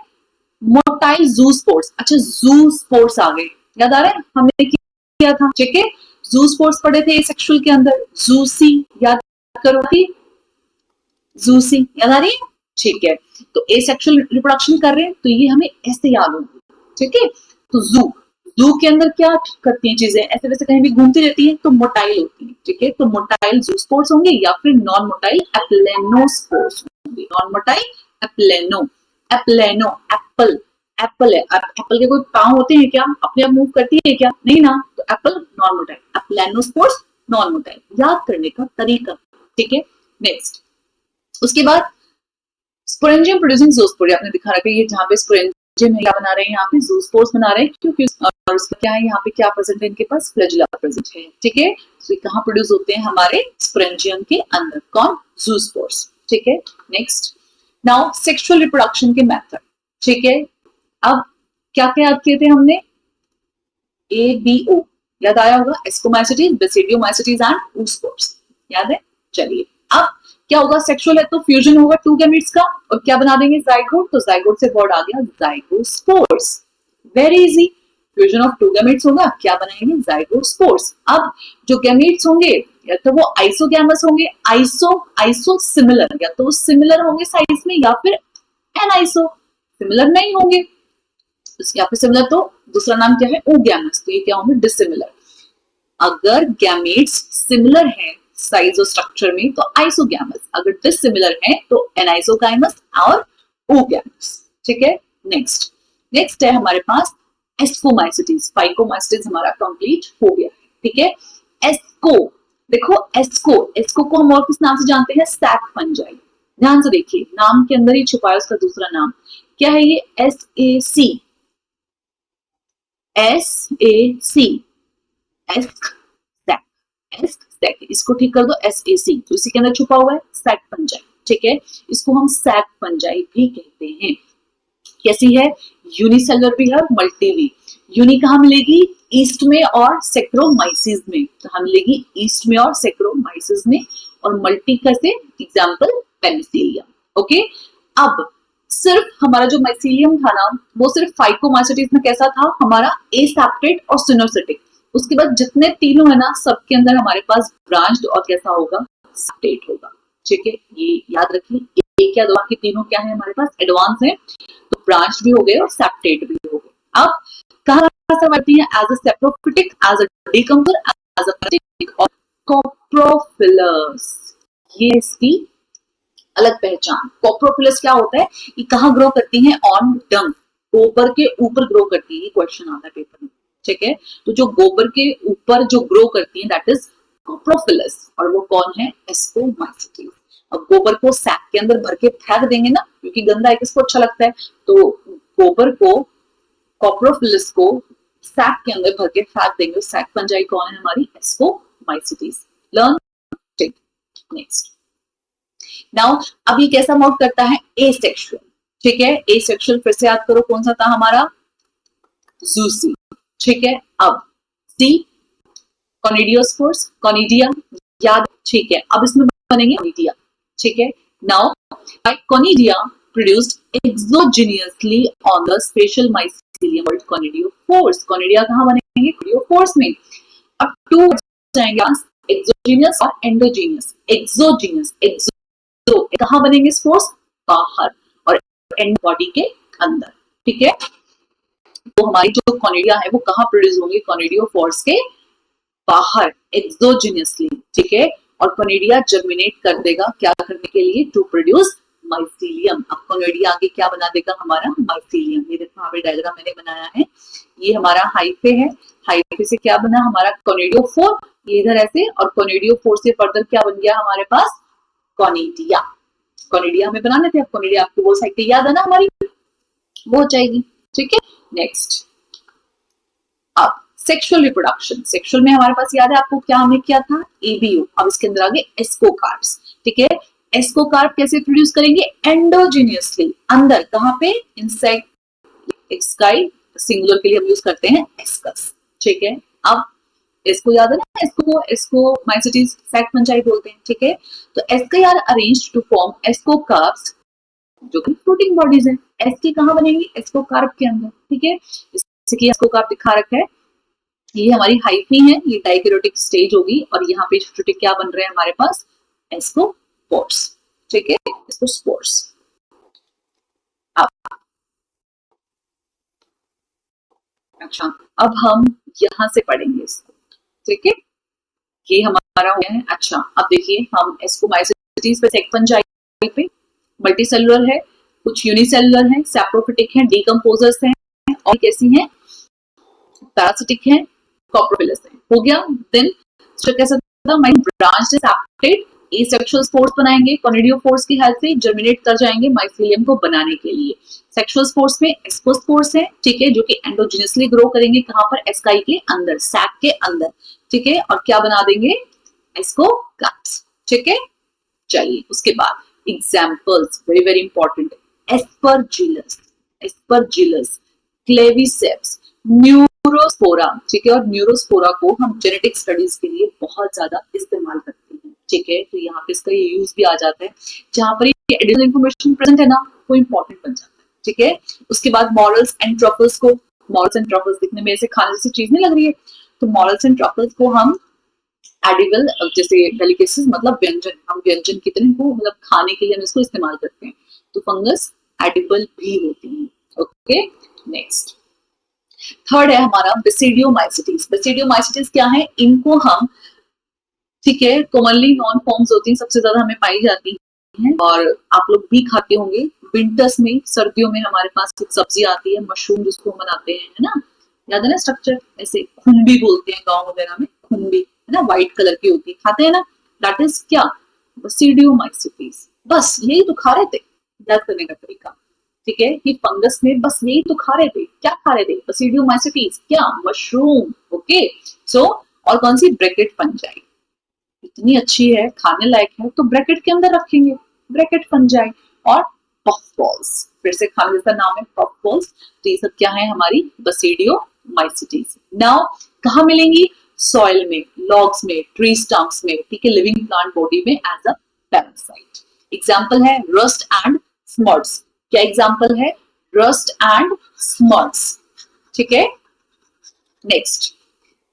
मोटाइल ज़ूस्पोर्स। अच्छा, ज़ूस्पोर्स आ गए, याद आ रहा है हमने किया था, ठीक है। ज़ूस्पोर्स पढ़े थे एसेक्सुअल के अंदर, ज़ूसी याद करो कि ज़ूसी याद आ रही है, ठीक है। तो एसेक्सुअल रिप्रोडक्शन कर रहे हैं तो ये हमें ऐसे याद होगी, ठीक है। तो जू के अंदर क्या करती हैं चीजें, ऐसे वैसे कहीं भी घूमती रहती है, तो मोटाइल होती है, ठीक है। तो मोटाइल ज़ूस्पोर्स होंगे या फिर नॉन मोटाइल एप्लेनोस्पोर्स होंगे। नॉन मोटाइल एप्लेनो एप्पल है, एप्पल के कोई पांव होते हैं क्या, अपने आप मूव करती है क्या, नहीं ना, तो apple non motile, aplanospores non motile, याद करने का तरीका, ठीक है। नेक्स्ट उसके बाद स्पोरेंजियम प्रोड्यूसिंग ज़ूस्पोर, आपने दिखा रखा है ये, जहाँ पे स्पोरेंजियम है क्या बना रहे हैं, यहाँ पे ज़ूस्पोर्स बना रहे हैं, क्योंकि और उसका क्या है, यहाँ पे क्या प्रेजेंट है, इनके पास फ्लैजिला प्रेजेंट है, ठीक है। तो ये कहाँ प्रोड्यूस होते हैं, हमारे स्पोरेंजियम के अंदर, कौन, ज़ूस्पोर्स, ठीक है। नेक्स्ट नाउ सेक्सुअल रिप्रोडक्शन के मेथड, ठीक है। अब क्या क्या याद किए थे हमने, ABO याद आया होगा, एस्कोमाइसिटीज, बेसिडियोमाइसिटीज एंड oospores, याद है। चलिए अब क्या होगा, सेक्सुअल है तो फ्यूजन होगा 2 गैमेट्स का, और क्या बना देंगे, जाइगोट। तो जाइगोट से वर्ड आ गया zygospores, very easy, fusion of 2 gametes होगा, क्या बनाएंगे, जाइगोस्पोर्स। अब जो गैमेट्स होंगे या तो वो आइसोगैमस होंगे, आइसो सिमिलर, या तो वो सिमिलर होंगे साइज में, या फिर एनाइसो सिमिलर नहीं होंगे, या फिर सिमिलर तो दूसरा नाम क्या है, ओगैमस, तो ये क्या होंगे, डिसिमिलर। अगर गैमेट्स सिमिलर है साइज और स्ट्रक्चर में तो आइसोगैमस, अगर डिसिमिलर है तो एनाइसोगाइमस और ओगैमस, ठीक है। नेक्स्ट है हमारे पास एस्कोमाइसिटीज, फाइकोमाइसिटीज हमारा कंप्लीट हो गया है, ठीक है। एस्को, देखो एस्को को हम और किस नाम से जानते हैं, सैक फंजाई। ध्यान से देखिए, नाम के अंदर ही छुपा है उसका दूसरा नाम, क्या है ये, SAC, एस्क, इसको ठीक कर दो, SAC, तो इसी के अंदर छुपा हुआ है सैक फंजाई, ठीक है। इसको हम सैक फंजाई भी कहते हैं। कैसी है, यूनिसेलुलर भी है, मल्टी भी। यूनि कहाँ मिलेगी, ईस्ट में और सेक्रोमाइसिस में, तो हम मिलेगी ईस्ट में और सेक्रोमाइसिस में, और मल्टी कैसे, एग्जाम्पल पेनिसिलियम, ओके। अब सिर्फ हमारा जो माइसीलियम था ना, वो सिर्फ फाइकोमाइसिटीज में कैसा था, हमारा एसेप्टेड और सिनोसिटिक। उसके बाद जितने तीनों है ना, सबके अंदर हमारे पास ब्रांच्ड और कैसा होगा, सेप्टेड होगा, ठीक है। ये याद रखिए, एक या दो के तीनों क्या है हमारे पास, एडवांस है, तो ब्रांच्ड भी हो गए और सेप्टेड भी हो गए। अब कहाँ से बढ़ती है, as a saprophytic, as a decomposer, plasmatic और कोप्रोफिलस, ये इसकी अलग पहचान। कोप्रोफिलस क्या होता है, ये कहाँ ग्रो करती है, ऑन डंग, गोबर के ऊपर ग्रो करती है, ये क्वेश्चन आता है पेपर में, ठीक है। तो जो गोबर के ऊपर जो ग्रो करती है दैट इज कोप्रोफिलस, और वो कौन है, एस्कोमाइसिटीज। अब गोबर को सैक के अंदर भर के फेंक देंगे ना, क्योंकि गंदा है, किसको अच्छा लगता है, तो गोबर को, कोप्रोफिलस को सैक के अंदर भर के फेंक देंगे, सैक पंजाई कौन है हमारी, एस्कोमाइसिटीज। लर्न, ठीक। नेक्स्ट, नाउ अब ये कैसा मोड करता है, एसेक्सुअल, ठीक है। एसेक्सुअल फिर से याद करो कौन सा था हमारा, जूसी, ठीक है। अब सी, कॉनिडियोस्पोर्स, कॉनिडिया, याद, ठीक है। अब इसमें बनेंगे कॉनिडिया, ठीक है। Now conidia produced exogenously on the special mycelium called conidiophores. Conidia कहां बनेंगे, कॉनिडियोफोर्स में। अब टू जाएंगे, एक्सोजेनियस और एंडोजेनियस। एक्सोजेनियस, तो कहां बनेंगे स्पोर्स, बाहर, और एंड बॉडी के अंदर, ठीक है। तो हमारी जो कॉनिडिया है वो कहां प्रोड्यूस होंगे, कॉनिडियोफोर्स के बाहर, एक्सोजेनियसली, ठीक है। और कॉनिडिया जर्मिनेट कर देगा क्या करने के लिए, टू प्रोड्यूस माइसीलियम। अब कॉनिडिया आगे क्या बना देगा हमारा, माइसीलियम। ये देखो यहाँ पे डायग्राम मैंने बनाया है, ये हमारा हाइफे है, हाइफे से क्या बना हमारा कॉनिडियोफोर, ये इधर ऐसे, और कॉनिडियोफोर से फर्दर क्या बन गया हमारे पास, कॉनिडिया। कॉनिडिया हमें बनाने थे, अब कॉनिडिया आपको वो साइड याद है ना हमारी, वो हो जाएगी, ठीक है। नेक्स्ट, अब सेक्सुअल रिप्रोडक्शन। सेक्सुअल में हमारे पास याद है आपको क्या हमने किया था, एबीओ। अब इसके अंदर आगे एस्कोकार्प्स, ठीक है। एस्कोकार्प कैसे प्रोड्यूस करेंगे, एंडोजेनियसली, अंदर, कहां पे, इनसाइड, एक्सकाई सिंगुलर के लिए हम यूज करते हैं एस्कस, ठीक है। अब इसको याद है ना, इसको माइसिटीज सैक पंचाई बोलते हैं, ठीक है। तो asci are arranged to form ascocarps, जो कि फ्लोटिंग बॉडीज है। एस्के कहां बनेंगी, एस्कोकार्प के अंदर, ठीक है। जैसे कि एस्कोकार्प दिखा रखा है, ये हमारी हाइफी है, ये डाइकैरियोटिक स्टेज होगी, और यहाँ पे छोटे क्या बन रहे हैं हमारे पास, एस्कोपोर्स, ठीक है, एस्कोस्पोर्स। अच्छा, अब हम यहां से पढ़ेंगे इसको, ठीक है। ये हमारा हो गया है। अच्छा, अब देखिए हम एस्कोमाइसिटीज पे, सेक फंजाई पे, मल्टीसेलुलर है, कुछ यूनिसेलुलर है, सैप्रोफिटिक है, डीकंपोजर्स हैं, और कैसी हैं, पैरासिटिक है, कॉप्रोफिलस है। हो गया। देन कैसा था, ब्रांच सेप्टेड एसेक्सुअल स्पोर्स बनाएंगे, कॉनिडियोफोर्स की हेल्प से जर्मिनेट कर जाएंगे माइसीलियम को बनाने के लिए। सेक्सुअल स्पोर्स में एस्कोस्पोर्स है, ठीक है, जो कि एंडोजेनियसली ग्रो करेंगे, कहां पर, एस्काई के अंदर, सैक के अंदर, ठीक है। और क्या बना देंगे, एस्कोकार्प्स, ठीक है। चलिए उसके बाद examples, very very important, Aspergillus, Aspergillus, Claviceps, Neurospora, ठीक है। और न्यूरोस्पोरा को हम जेनेटिक स्टडीज के लिए बहुत ज्यादा इस्तेमाल करते हैं, ठीक है। तो यहाँ पे इसका ये यूज भी आ जाता है, जहां पर ये एडिशनल इंफॉर्मेशन प्रेजेंट है ना, वो इंपॉर्टेंट बन जाता है, ठीक है। उसके बाद मॉरल्स एंड ट्रफल्स को, मॉरल्स एंड ट्रफल्स दिखने में ऐसे खाने जैसी चीज नहीं लग रही है, तो मॉरल्स एंड ट्रफल्स को हम एडिबल, जैसे डेलिकेसीज मतलब व्यंजन, हम व्यंजन कितने को मतलब खाने के लिए हम इसको इस्तेमाल करते हैं, तो फंगस एडिबल भी होती है, ओके। नेक्स्ट, थर्ड है हमारा बेसिडियोमाइसिटीज। बेसिडियोमाइसिटीज क्या है, इनको हम, ठीक है, कॉमनली नॉन फॉर्म्स होती हैं, सबसे ज्यादा हमें पाई जाती हैं, और आप लोग भी खाते होंगे विंटर्स में, सर्दियों में हमारे पास एक सब्जी आती है मशरूम, जिसको हम बनाते हैं, है ना, याद है ना स्ट्रक्चर, ऐसे खुम्बी बोलते हैं गाँव वगैरह में, खुम्बी है ना, व्हाइट कलर की होती है, खाते हैं ना, दैट इज क्या, बेसिडियोमाइसिटीज। बस यही तो खा रहे थे, याद करने का तरीका, ठीक है, कि फंगस में बस यही तो खा रहे थे, क्या खा रहे थे, बेसिडियोमाइसिटीज, क्या, मशरूम, ओके। सो और कौन सी, ब्रैकेट फंजाई, इतनी अच्छी है, खाने लायक है, तो ब्रैकेट के अंदर रखेंगे, ब्रैकेट फंजाई। और पफ बॉल्स, फिर से खाने जैसा नाम है, पफ बॉल्स। तो ये सब क्या है, हमारी बेसिडियोमाइसिटीज। नाउ कहाँ मिलेंगी, सॉइल में, लॉग्स में, ट्री स्टम्प्स में, ठीक है, लिविंग प्लांट बॉडी में एज अ पैरासाइट। एग्जाम्पल है रस्ट एंड स्मर्ट्स। क्या एग्जाम्पल है, रस्ट एंड स्मर्ट्स, ठीक है। नेक्स्ट,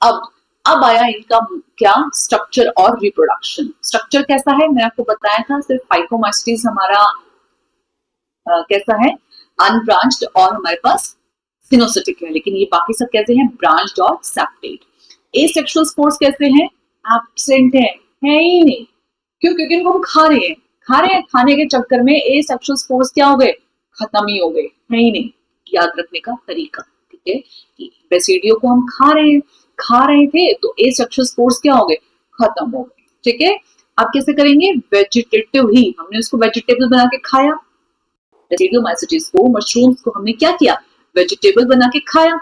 अब आया इनका क्या, स्ट्रक्चर और रिप्रोडक्शन। स्ट्रक्चर कैसा है, मैंने आपको बताया था, सिर्फ फाइकोमाइसिटीज हमारा कैसा है, अनब्रांच्ड, और हमारे पास सिनोसिटिक है, लेकिन ये बाकी सब कैसे हैं, ब्रांच्ड और सेप्टेड। एसेक्सुअल स्पोर्स कैसे हैं? एब्सेंट है ही नहीं। क्यों? क्योंकि इनको हम खा रहे हैं, खाने के चक्कर में एसेक्सुअल स्पोर्स क्या हो गए? खत्म ही हो गए, है ही नहीं। याद रखने का तरीका, ठीक है, कि बेसिडियो को हम खा रहे थे तो एसेक्सुअल स्पोर्स क्या हो गए? खत्म हो गए, ठीक है। अब कैसे करेंगे? वेजिटेटिव ही, हमने उसको वेजिटेबल बना के खाया। रेडियोमाइसिटीज को, मशरूम्स को हमने क्या किया? वेजिटेबल बना के खाया।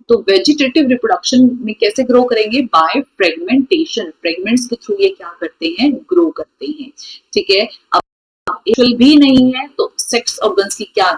तो वेजिटेटिव रिप्रोडक्शन में कैसे ग्रो करेंगे? By fragmentation. फ्रेगमेंट्स के थ्रू ये क्या करते हैं? ग्रो करते हैं, ठीक है। अब भी नहीं है तो सेक्स ऑर्गन्स की क्या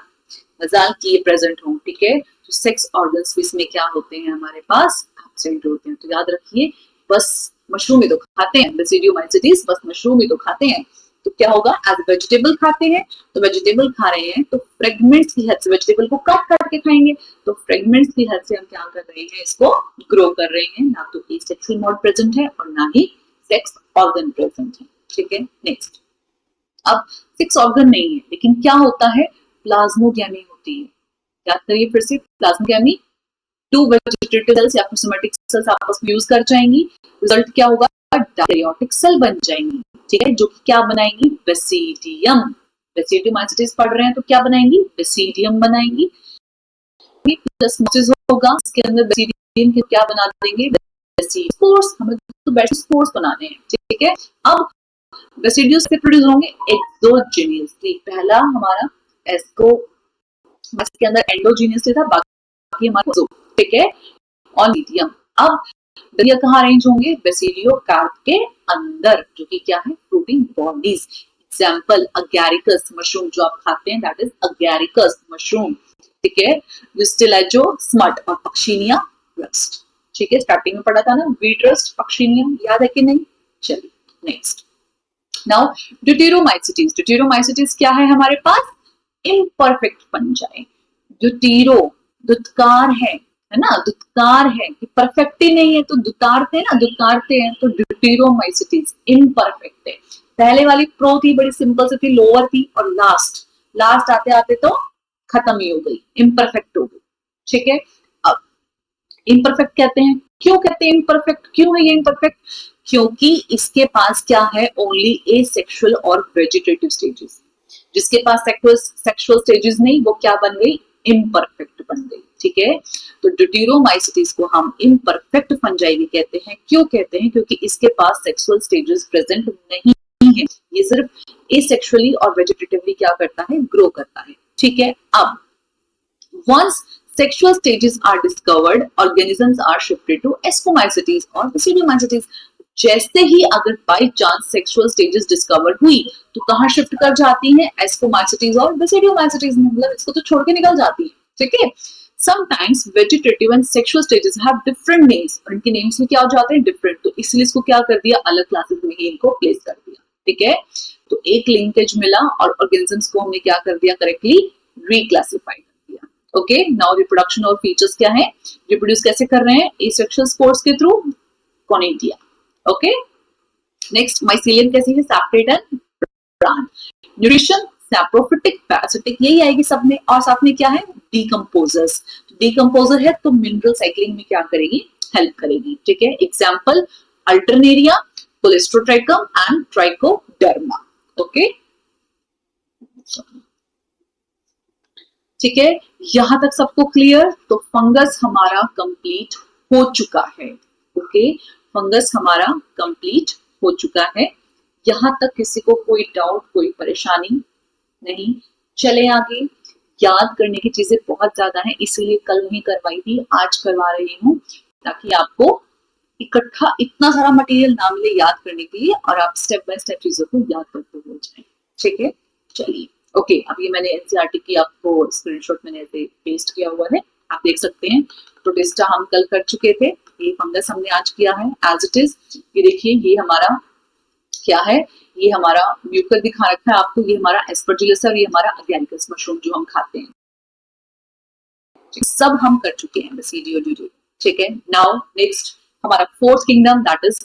मजाल की ये प्रेजेंट हो, ठीक है। तो सेक्स ऑर्गन्स इसमें क्या होते हैं? हमारे पास एब्सेंट होते हैं। तो याद रखिए, बस मशरूम ही तो खाते हैं बेसिडियोमाइसिटीज, बस मशरूम ही तो खाते हैं। तो क्या होगा? एज वेजिटेबल खाते हैं, तो वेजिटेबल खा रहे हैं तो फ्रेगमेंट्स की हेल्प से वेजिटेबल को काट काट के खाएंगे, तो फ्रेगमेंट्स की हेल्प से हम क्या कर रहे हैं? इसको ग्रो कर रहे हैं। ना तो एसेक्सुअल मोड प्रेजेंट है और ना ही सेक्स ऑर्गन प्रेजेंट है, ठीक है। नेक्स्ट, अब सेक्स ऑर्गन नहीं है लेकिन क्या होता है? प्लाज्मोगैमी होती है। याद करिए फिर से, प्लाज्मोगैमी, टू वेजिटेटिव सेल्स या सोमेटिक सेल्स आपस में यूज कर जाएंगी, रिजल्ट क्या होगा? डायरियोटिक सेल बन जाएंगी, ठीक है, जो कि क्या बनाएंगी? बेसिडियम। बेसिडियोमाइसिटीज पढ़ रहे हैं तो क्या बनाएंगी? बेसिडियम बनाएंगी। प्लास्मोसिस होगा, इसके अंदर बेसिडियम के क्या बना देंगे? बेसिडोस्पोर्स। हमें तो बेसिडोस्पोर्स बनाने हैं, ठीक है। अब बेसिडियस से प्रोड्यूस होंगे एक्सोजेनियसली। पहला हमारा एस्को के अंदर एंडोजीनियसली था, बाकी हमारा, ठीक है, और मीडियम। अब दलिया कहाँ अरेंज होंगे? बेसिडियो कार्प के अंदर, जो कि क्या है? Fruiting bodies. Example Agaricus mushroom जो आप खाते हैं, दैट इज अगैरिकस मशरूम, ठीक है। विस्टिलेजो स्मट और पक्षिनिया रस्ट, ठीक है। स्टार्टिंग में पढ़ा था ना, वीट रस्ट, पक्षिनिया, याद है कि नहीं? चलिए नेक्स्ट। Now deuteromycetes. ड्यूटेरोमाइसिटीज क्या है हमारे पास? Imperfect fungi. ड्यूटेरो दुत्कार है ना, दुत्कार है कि परफेक्ट ही नहीं है, तो दुतारते हैं ना, दुत्कारते हैं, तो ड्यूटेरोमाइसिटीज इम्परफेक्ट है। पहले वाली प्रो थी, बड़ी सिंपल से थी, लोअर थी, और लास्ट आते आते तो खत्म ही हो गई, इम्परफेक्ट हो गई, ठीक है। अब इम्परफेक्ट कहते हैं, क्यों कहते हैं इम्परफेक्ट? क्यों है ये इम्परफेक्ट? क्योंकि इसके पास क्या है? ओनली एसेक्सुअल और वेजिटेटिव स्टेजेस। जिसके पास सेक्सुअल स्टेजेस नहीं, वो क्या बन गई? इम्परफेक्ट बन गई, ठीक है। तो ड्यूटेरोमाइसिटीज को हम इम्परफेक्ट फंजाई भी कहते हैं। क्यों कहते हैं? क्योंकि इसके पास सेक्सुअल स्टेजेस प्रेजेंट नहीं है, ये सिर्फ एसेक्सुअली और वेजिटेटिवली क्या करता है? ग्रो करता है, ठीक है। अब once sexual stages are discovered, organisms are shifted to ascomycetes और basidiomycetes। जैसे ही अगर by chance sexual stages discover हुई तो कहां शिफ्ट कर जाती हैं? एस्कोमाइसिटीज और बेसिडियोमाइसिटीज में, मतलब इसको तो छोड़ के निकल जाती है, ठीक है। Sometimes vegetative and sexual stages have different names, और इनके नेम्स में क्या हो जाते हैं? डिफरेंट। तो इसलिए इसको क्या कर दिया? अलग क्लासेस में ही इनको प्लेस कर दिया, ठीक है। तो एक लिंकेज मिला और ऑर्गेनिजम्स को हमने क्या कर दिया? Correctly reclassify. Okay, now reproduction और फीचर्स क्या है? रिप्रोड्यूस कैसे कर रहे हैं? एसेक्सुअल स्पोर्स के through, conidia. Okay, next mycelium कैसी है? Separate and branch. Nutrition saprophytic, parasitic, यही आएगी सब में। और साथ में क्या है? डीकंपोजर्स। डीकंपोजर है तो मिनरल साइक्लिंग में क्या करेगी? हेल्प करेगी, ठीक है। Example Alternaria, Colletotrichum and Trichoderma. Okay, ठीक है, यहां तक सबको क्लियर? तो फंगस हमारा कंप्लीट हो चुका है। ओके, फंगस हमारा कंप्लीट हो चुका है। यहां तक किसी को कोई डाउट, कोई परेशानी नहीं? चले आगे। याद करने की चीजें बहुत ज्यादा हैं, इसीलिए कल नहीं करवाई थी, आज करवा रही हूँ, ताकि आपको इकट्ठा इतना सारा मटेरियल ना मिले याद करने के लिए, और आप स्टेप बाय स्टेप चीजों को याद करते हुए जाएं, ठीक है। चलिए, ओके, अब ये मैंने एनसीईआरटी की आपको स्क्रीनशॉट मैंने ऐसे पेस्ट किया हुआ है, आप देख सकते हैं। प्रोटिस्टा हम कल कर चुके थे, ये फंगस हमने आज किया है एज इट इज। ये देखिए, ये हमारा क्या है? ये हमारा म्यूकर दिखा रखा है आपको, ये हमारा एस्परजिलस है और ये हमारा अगैरिकस मशरूम जो हम खाते हैं, सब हम कर चुके हैं बेसिडियो, ठीक है। नाउ नेक्स्ट हमारा fourth kingdom, that is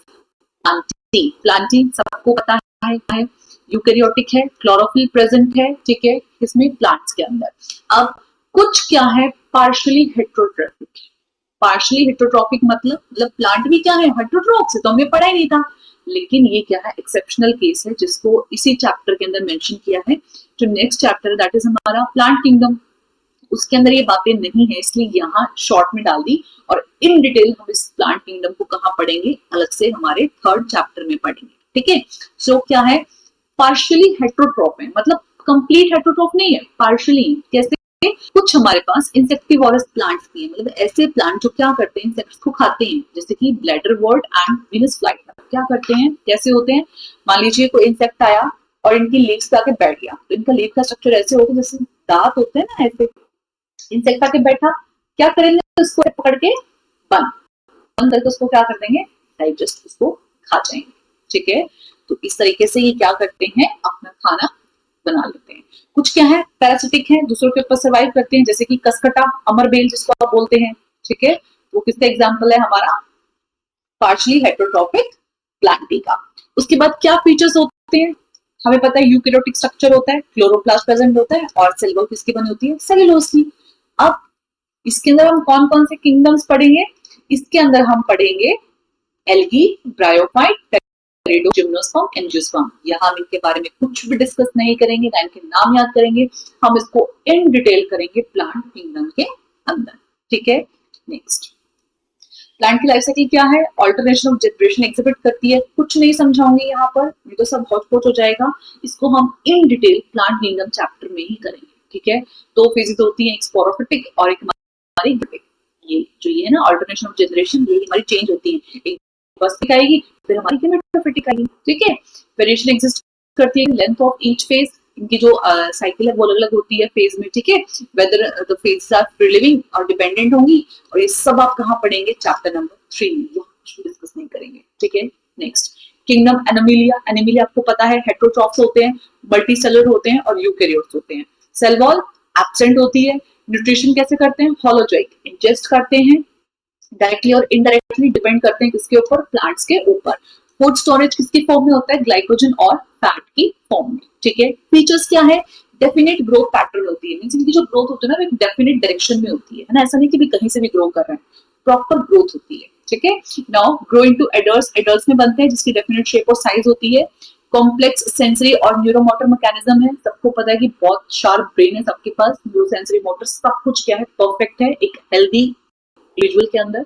Plantae. Plantae सबको पता है, यूकैरियोटिक है, क्लोरोफिल प्रेजेंट है, ठीक है, इसमें प्लांट्स के अंदर। अब कुछ क्या है? Partially heterotrophic. पार्शियली हेटरोट्रॉफिक मतलब प्लांट भी क्या है, हेटरोट्रॉफ से तो हमने पढ़ा ही नहीं था, लेकिन ये क्या है, एक्सेप्शनल केस है जिसको इसी चैप्टर के अंदर मेंशन किया है। जो नेक्स्ट चैप्टर है दैट इज हमारा प्लांट किंगडम, उसके अंदर ये बातें नहीं है, इसलिए यहाँ शॉर्ट में डाल दी। और इन डिटेल हम इस प्लांट किंगडम को कहाँ पढ़ेंगे, अलग से हमारे थर्ड चैप्टर में पढ़ेंगे, ठीक है। सो क्या है, पार्शियली हेटरोट्रॉफ है, मतलब कंप्लीट हेटरोट्रॉफ नहीं है, पार्शियली। कैसे, कुछ हमारे पास इंसेक्टिवोरस प्लांट्स भी है, मतलब ऐसे प्लांट जो क्या करते हैं, इंसेक्ट्स को खाते हैं, जैसे कि ब्लैडरवर्ट एंड वीनस फ्लाईफ्लाई क्या करते हैं, कैसे होते हैं। मान लीजिए कोई इंसेक्ट आया और इनकी लीव्स पे आके बैठ गया, तो इनका लीव का स्ट्रक्चर ऐसे होता है जैसे दांत होते हैं ना, ऐसे इंसेक्ट आके बैठा, क्या करेंगे, उसको पकड़ के बंद बंद करके उसको क्या कर देंगे, डाइजेस्ट, उसको खा जाएंगे, ठीक है। तो इस तरीके से ये क्या करते हैं, अपना खाना बना लेते हैं। कुछ क्या है, पैरासिटिक है, दूसरों के ऊपर सर्वाइव करते हैं, जैसे कि कसकटा, अमरबेल जिसको आप बोलते हैं, ठीक है। वो किसका एग्जाम्पल है, हमारा पार्शियली हेटरोट्रॉफिक प्लांटी का। उसके बाद क्या फीचर्स होते हैं, हमें पता है यूकैरियोटिक स्ट्रक्चर होता है, क्लोरोप्लास्ट प्रेजेंट होता है, और सेल वॉल किसकी बनी होती है, सेलुलोज की। अब इसके अंदर हम कौन कौन से किंगडम्स पढ़ेंगे, इसके अंदर हम पढ़ेंगे एल्गी, ब्रायोफाइट, टेरिडो, जिम्नोस्पर्म, एंजियोस्पर्म। यहाँ हम इनके बारे में कुछ भी डिस्कस नहीं करेंगे, ना इनके नाम याद करेंगे, हम इसको इन डिटेल करेंगे प्लांट किंगडम के अंदर, ठीक है। नेक्स्ट, प्लांट की लाइफ साइकिल क्या है, ऑल्टरनेशन ऑफ जनरेशन एग्जिबिट करती है, कुछ नहीं समझाऊंगी यहाँ पर, ये तो सब हौच-पौच हो जाएगा, इसको हम in detail plant kingdom chapter में ही करेंगे, ठीक है। दो फेजेस होती है, एक स्पोरोफिटिक और एक हमारी ग्रिपिक। ये जो ये है ना ऑल्टरनेशन ऑफ जनरेशन, ये हमारी चेंज होती है, एक बस्टिक आएगी फिर हमारी हेमेटोफिटिक आएगी, ठीक है। वेरिएशन एग्जिस्ट करती है, लेंथ ऑफ ईच फेज, इनकी जो साइकिल है वो अलग अलग होती है फेज में, ठीक है। Whether the phases are free living और डिपेंडेंट होंगी, और ये सब आप कहाँ पढ़ेंगे, चैप्टर नंबर 3 में, कुछ डिस्कस नहीं करेंगे, ठीक है। Next, kingdom Animalia. एनिमलिया आपको पता है हेटरोट्रॉफ्स होते हैं, मल्टीसेलुलर होते हैं और यूकैरियोट्स होते हैं। सेल वॉल एब्सेंट होती है। न्यूट्रिशन कैसे करते हैं, होलोजोइक, इंजेस्ट करते हैं, डायरेक्टली और इनडायरेक्टली डिपेंड करते हैं किसके ऊपर, प्लांट्स के ऊपर। फूड स्टोरेज किसकी फॉर्म में होता है, ग्लाइकोजन और फैट की फॉर्म में, ठीक है। फीचर्स क्या है, डेफिनेट ग्रोथ पैटर्न होती है, मींस इनकी जो ग्रोथ होती है ना वो एक डेफिनेट डायरेक्शन में होती है ना, ऐसा नहीं कि भी कहीं से भी ग्रो कर रहे हैं, प्रॉपर ग्रोथ होती है, ठीक है। Now grow into adults, adults में बनते हैं जिसकी डेफिनेट शेप और साइज होती है। कॉम्प्लेक्स सेंसरी और न्यूरोमोटर मैकेनिज्म है, सबको पता है कि बहुत शार्प ब्रेन है सबके पास, न्यूरो सेंसरी मोटर सब कुछ क्या है, परफेक्ट है एक हेल्दी इंडिविजुअल के अंदर।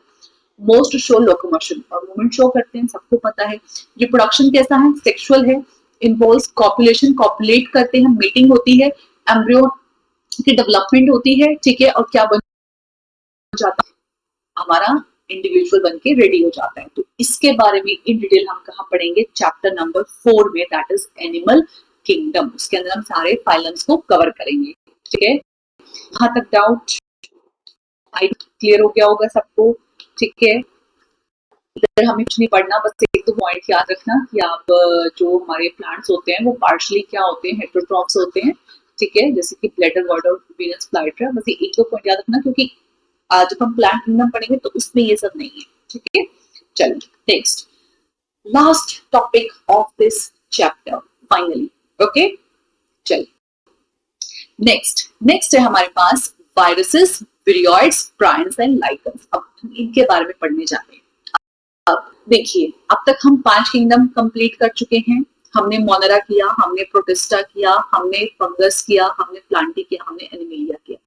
मोस्ट शो लोकोमोशन और मूवमेंट शो करते हैं, सबको पता है। रिप्रोडक्शन कैसा है, सेक्सुअल है, इन्वॉल्व्स कॉपुलेशन, कॉपुलेट करते हैं, मीटिंग होती है, एम्ब्रियो की डेवलपमेंट होती है, ठीक है। और क्या बन जाता है, हमारा इंडिविजुअल बन के रेडी हो जाता है। तो इसके बारे में इन डिटेल हम कहाँ पढ़ेंगे, चैप्टर नंबर 4 में, दैट इज एनिमल किंगडम। उसके अंदर हम सारे फाइलम्स को कवर करेंगे, ठीक है। यहाँ तक डाउट क्लियर हो गया होगा सबको, ठीक है। इधर हमें कुछ नहीं पढ़ना, बस एक दो पॉइंट याद रखना कि आप जो हमारे प्लांट्स होते हैं वो पार्शियली क्या होते हैं, हेटरोट्रॉफ्स होते हैं, ठीक है, जैसे कि ब्लैडरवर्ट और वीनस फ्लाईफ्लाई। बस एक दो पॉइंट याद रखना, क्योंकि आज जब हम प्लांट किंगडम पढ़ेंगे तो उसमें ये सब नहीं है, ठीक है। चलिए next, last topic of this chapter finally, okay. चलिए नेक्स्ट है हमारे पास वायरसेस, विरियोइड्स, प्रायंस एंड लाइकन्स। अब हम इनके बारे में पढ़ने जा रहे हैं। अब देखिए, अब तक हम 5 किंगडम कंप्लीट कर चुके हैं। हमने मोनेरा किया, हमने प्रोटिस्टा किया, हमने फंगस किया, हमने प्लांटी किया, हमने एनिमलिया किया,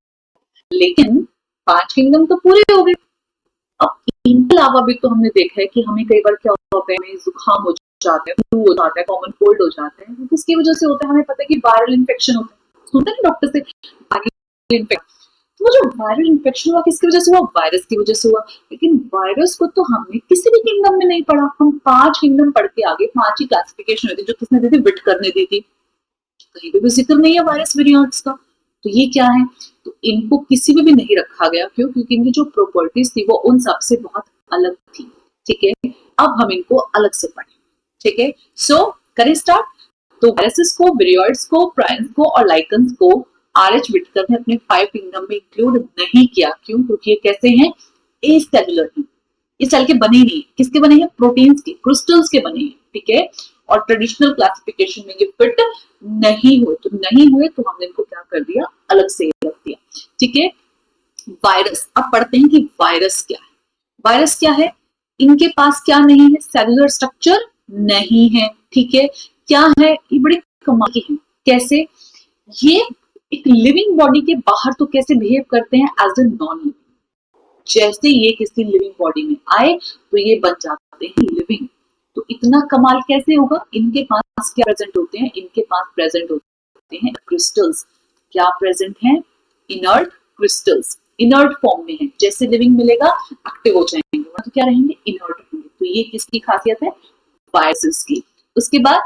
लेकिन 5 किंगडम तो पूरे हो गए। अब इनके अलावा भी तो हमने देखा है कि हमें कई बार क्या होता है, हमें जुकाम हो जाता है, फ्लू हो जाता है, कॉमन कोल्ड हो जाता है, किसकी वजह से होता है, हमें पता है कि वायरल इन्फेक्शन होता है, सुनते हैं डॉक्टर से वायरल इन्फेक्शन। तो वो जो वायरल इन्फेक्शन हुआ किसकी वजह से हुआ, वायरस की वजह से हुआ। लेकिन वायरस को तो हमने किसी भी किंगडम में नहीं पढ़ा, हम 5 किंगडम पढ़ के आगे, 5 ही क्लासिफिकेशन होती जो किसने दी थी, विटकर ने दी थी, कहीं पे भी जिक्र नहीं है वायरस वेरिएंट्स का। तो ये क्या है, तो इनको किसी में भी नहीं रखा गया, क्यों, क्योंकि इनकी जो प्रॉपर्टीज थी वो उन सबसे बहुत अलग थी, ठीक है। अब हम इनको अलग से पढ़ें, ठीक है। सो करें स्टार्ट। तो वायरसेस को, विरियोइड्स को, प्रायंस को और लाइकन्स को आर.एच. विटकर ने अपने 5 किंगडम में इंक्लूड नहीं किया, क्यों, क्योंकि ये कैसे हैं, एसेलुलर हैं, ये सेल के बने नहीं, किसके बने हैं, प्रोटीन्स के, क्रिस्टल्स के बने हैं, ठीक है। और ट्रेडिशनल क्लासिफिकेशन में ये फिट नहीं हुए, तो नहीं हुए तो हमने इनको क्या कर दिया, अलग से रख दिया, ठीक है। वायरस, अब पढ़ते हैं कि वायरस क्या है। वायरस क्या है, इनके पास क्या नहीं है, सेलुलर स्ट्रक्चर नहीं है, ठीक है। क्या है, ये बड़ी कमाल की है। कैसे, ये एक लिविंग बॉडी के बाहर तो कैसे बिहेव करते हैं एज ए नॉन लिविंग, जैसे ये किसी लिविंग बॉडी में आए तो ये बन जाते हैं लिविंग। तो इतना कमाल कैसे होगा, इनके पास क्या प्रेजेंट होते हैं, इनके पास प्रेजेंट होते हैं क्रिस्टल्स। क्या प्रेजेंट है, इनर्ट क्रिस्टल्स, इनर्ट फॉर्म में है, जैसे लिविंग मिलेगा एक्टिव हो जाएंगे, तो क्या रहेंगे, इनर्ट रहेंगे। तो ये किसकी खासियत है, वायरसेस की। उसके बाद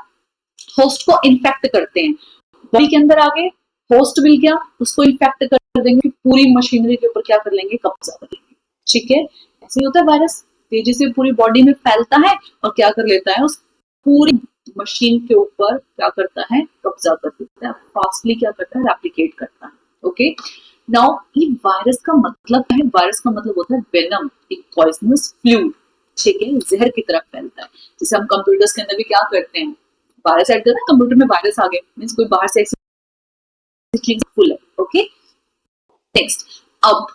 होस्ट को इन्फेक्ट करते हैं, बॉडी के अंदर आ गए, होस्ट मिल गया, उसको इन्फेक्ट कर देंगे, पूरी मशीनरी के ऊपर क्या कर लेंगे, कब्जा कर लेंगे, ठीक है। ऐसे ही होता है, वायरस तेजी से पूरी बॉडी में फैलता है और क्या कर लेता है, उस पूरी मशीन के ऊपर क्या करता है, कब्जा कर देता है, फास्टली क्या करता है, रेप्लिकेट करता है। ओके, नाउ ये वायरस का मतलब क्या है, वायरस का मतलब होता है वेनम, एक पॉइजनस फ्लूइड, ठीक है, जहर की तरह फैलता है। जैसे हम कंप्यूटर्स के अंदर भी क्या करते हैं, वायरस ऐड करते हैं, कंप्यूटर में वायरस आ गए, मींस कोई बाहर से चीज फुल है। ओके, नेक्स्ट, अब